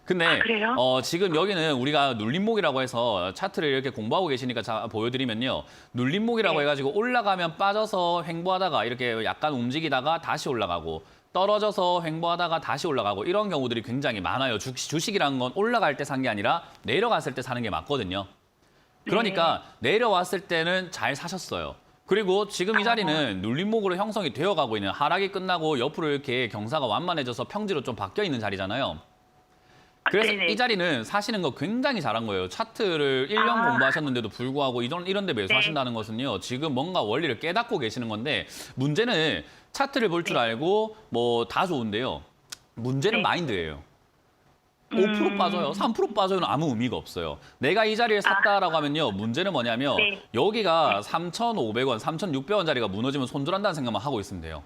근데 그래요? 지금 여기는 우리가 눌림목이라고 해서 차트를 이렇게 공부하고 계시니까 보여드리면요. 눌림목이라고 네. 해가지고 올라가면 빠져서 횡보하다가 이렇게 약간 움직이다가 다시 올라가고 떨어져서 횡보하다가 다시 올라가고 이런 경우들이 굉장히 많아요. 주식이라는 건 올라갈 때 산 게 아니라 내려갔을 때 사는 게 맞거든요. 그러니까 내려왔을 때는 잘 사셨어요. 그리고 지금 이 자리는 눌림목으로 형성이 되어가고 있는 하락이 끝나고 옆으로 이렇게 경사가 완만해져서 평지로 좀 바뀌어 있는 자리잖아요. 그래서 네네. 이 자리는 사시는 거 굉장히 잘한 거예요. 차트를 1년 공부하셨는데도 불구하고 이런 데 매수하신다는 것은요. 지금 뭔가 원리를 깨닫고 계시는 건데 문제는 차트를 볼 줄 알고 뭐 다 좋은데요. 문제는 마인드예요. 5% 빠져요. 3% 빠져요는 아무 의미가 없어요. 내가 이 자리를 샀다라고 하면요. 문제는 뭐냐면 네. 여기가 3,500원, 3,600원짜리가 무너지면 손절한다는 생각만 하고 있으면 돼요.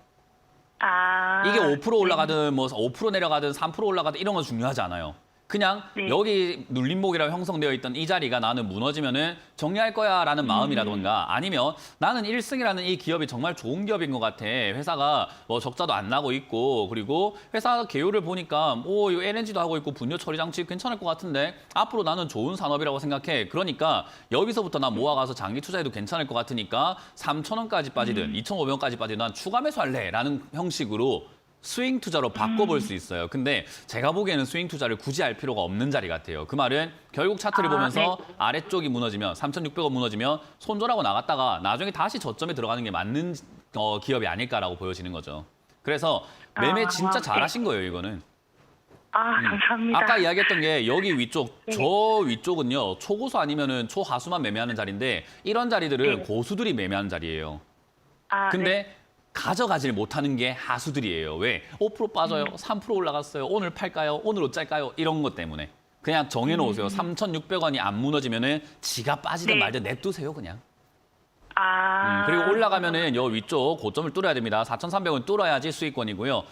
이게 5% 올라가든 뭐 5% 내려가든 3% 올라가든 이런 건 중요하지 않아요. 그냥 네. 여기 눌림목이라고 형성되어 있던 이 자리가 나는 무너지면은 정리할 거야라는 마음이라던가 아니면 나는 1승이라는 이 기업이 정말 좋은 기업인 것 같아. 회사가 뭐 적자도 안 나고 있고 그리고 회사 개요를 보니까 이 LNG도 하고 있고 분유 처리 장치 괜찮을 것 같은데 앞으로 나는 좋은 산업이라고 생각해. 그러니까 여기서부터 나 모아가서 장기 투자해도 괜찮을 것 같으니까 3,000원까지 빠지든 2,500원까지 빠지든 난 추가 매수할래라는 형식으로 스윙 투자로 바꿔볼 수 있어요. 근데 제가 보기에는 스윙 투자를 굳이 할 필요가 없는 자리 같아요. 그 말은 결국 차트를 보면서 아래쪽이 무너지면 3,600원 무너지면 손절하고 나갔다가 나중에 다시 저점에 들어가는 게 맞는 기업이 아닐까라고 보여지는 거죠. 그래서 매매 진짜 잘하신 거예요, 이거는. 감사합니다. 아까 이야기했던 게 여기 위쪽, 저 위쪽은요. 초고수 아니면은 초하수만 매매하는 자리인데 이런 자리들은 고수들이 매매하는 자리예요. 근데 가져가질 못하는 게 하수들이에요. 왜? 5% 빠져요. 3% 올라갔어요. 오늘 팔까요? 오늘 어쩔까요? 이런 것 때문에. 그냥 정해놓으세요. 3,600원이 안 무너지면은 지가 빠지든 말든 냅두세요, 그냥. 그리고 올라가면은 요 위쪽 고점을 뚫어야 됩니다. 4,300원 뚫어야지 수익권이고요.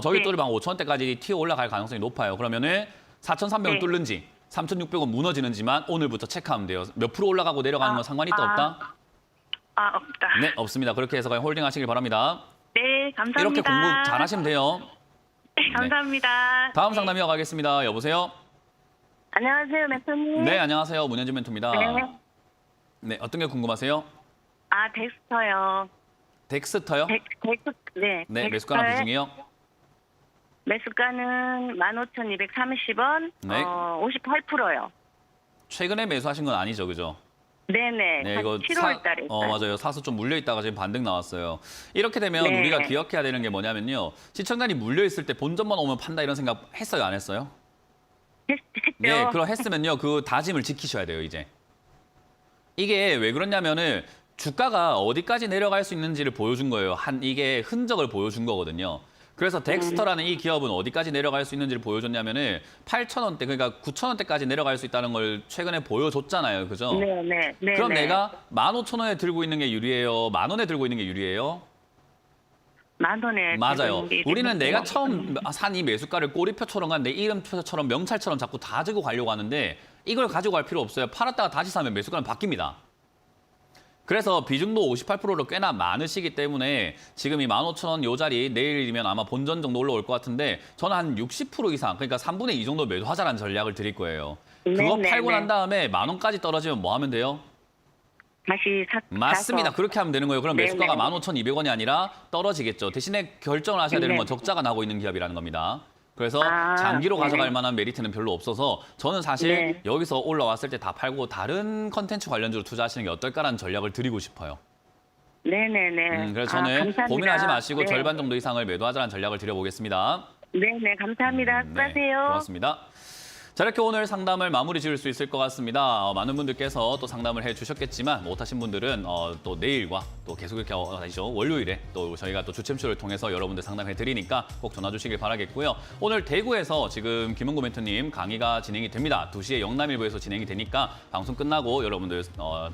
저기 뚫으면 5,000원대까지 튀어 올라갈 가능성이 높아요. 그러면은 4,300원 뚫는지 3,600원 무너지는지만 오늘부터 체크하면 돼요. 몇 프로 올라가고 내려가는 건 상관이 있다 없다? 없다. 네, 없습니다. 그렇게 해서 그냥 홀딩 하시길 바랍니다. 네, 감사합니다. 이렇게 공부 잘하시면 돼요. 네, 감사합니다. 다음 상담 이어가겠습니다. 여보세요? 안녕하세요, 멘토님. 네, 안녕하세요. 문현진 멘토입니다. 네. 네, 어떤 게 궁금하세요? 덱스터요. 덱스터요? 네. 네, 매수가나 비중이요? 매수가는 15,230원, 네. 58%요. 최근에 매수하신 건 아니죠, 그죠? 네네. 네, 이거 7월 달에. 맞아요. 사서 좀 물려 있다가 지금 반등 나왔어요. 이렇게 되면 네. 우리가 기억해야 되는 게 뭐냐면요. 시청자님 물려 있을 때 본전만 오면 판다 이런 생각 했어요, 안 했어요? 했죠. 네, 그럼 했으면요. 그 다짐을 지키셔야 돼요, 이제. 이게 왜 그러냐면은 주가가 어디까지 내려갈 수 있는지를 보여준 거예요. 이게 흔적을 보여준 거거든요. 그래서 덱스터라는 이 기업은 어디까지 내려갈 수 있는지를 보여줬냐면은 8,000원대, 그러니까 9,000원대까지 내려갈 수 있다는 걸 최근에 보여줬잖아요. 그죠? 네. 그럼 내가 15,000원에 들고 있는 게 유리해요? 10,000원에 들고 있는 게 유리해요? 10,000원에. 맞아요. 우리는 내가 처음 산 이 매수가를 꼬리표처럼 내 이름표처럼 명찰처럼 자꾸 다 들고 가려고 하는데 이걸 가지고 갈 필요 없어요. 팔았다가 다시 사면 매수가는 바뀝니다. 그래서 비중도 58%로 꽤나 많으시기 때문에 지금 이 15,000원 요 자리 내일이면 아마 본전 정도 올라올 것 같은데 저는 한 60% 이상, 그러니까 3분의 2 정도 매도하자라는 전략을 드릴 거예요. 그거 팔고 난 다음에 10,000원까지 떨어지면 뭐 하면 돼요? 다시 맞습니다. 사서. 그렇게 하면 되는 거예요. 그럼 네네. 매수가가 15,200원이 아니라 떨어지겠죠. 대신에 결정을 하셔야 되는 건 적자가 나고 있는 기업이라는 겁니다. 그래서 장기로 가져갈 만한 메리트는 별로 없어서 저는 사실 여기서 올라왔을 때 다 팔고 다른 컨텐츠 관련주로 투자하시는 게 어떨까라는 전략을 드리고 싶어요. 네네네. 그래서 저는 감사합니다. 고민하지 마시고 네. 절반 정도 이상을 매도하자는 전략을 드려보겠습니다. 네네, 감사합니다. 네, 수고하세요. 고맙습니다. 자, 이렇게 오늘 상담을 마무리 지을 수 있을 것 같습니다. 많은 분들께서 또 상담을 해주셨겠지만 못하신 분들은 또 내일과 또 계속 이렇게 아니죠, 월요일에 또 저희가 또 주챔쇼를 통해서 여러분들 상담해 드리니까 꼭 전화 주시길 바라겠고요. 오늘 대구에서 지금 김은구 멘토님 강의가 진행이 됩니다. 2시에 영남일보에서 진행이 되니까 방송 끝나고 여러분들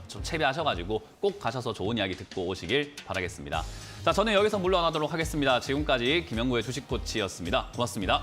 좀 채비하셔가지고 꼭 가셔서 좋은 이야기 듣고 오시길 바라겠습니다. 자, 저는 여기서 물러나도록 하겠습니다. 지금까지 김영구의 주식 코치였습니다. 고맙습니다.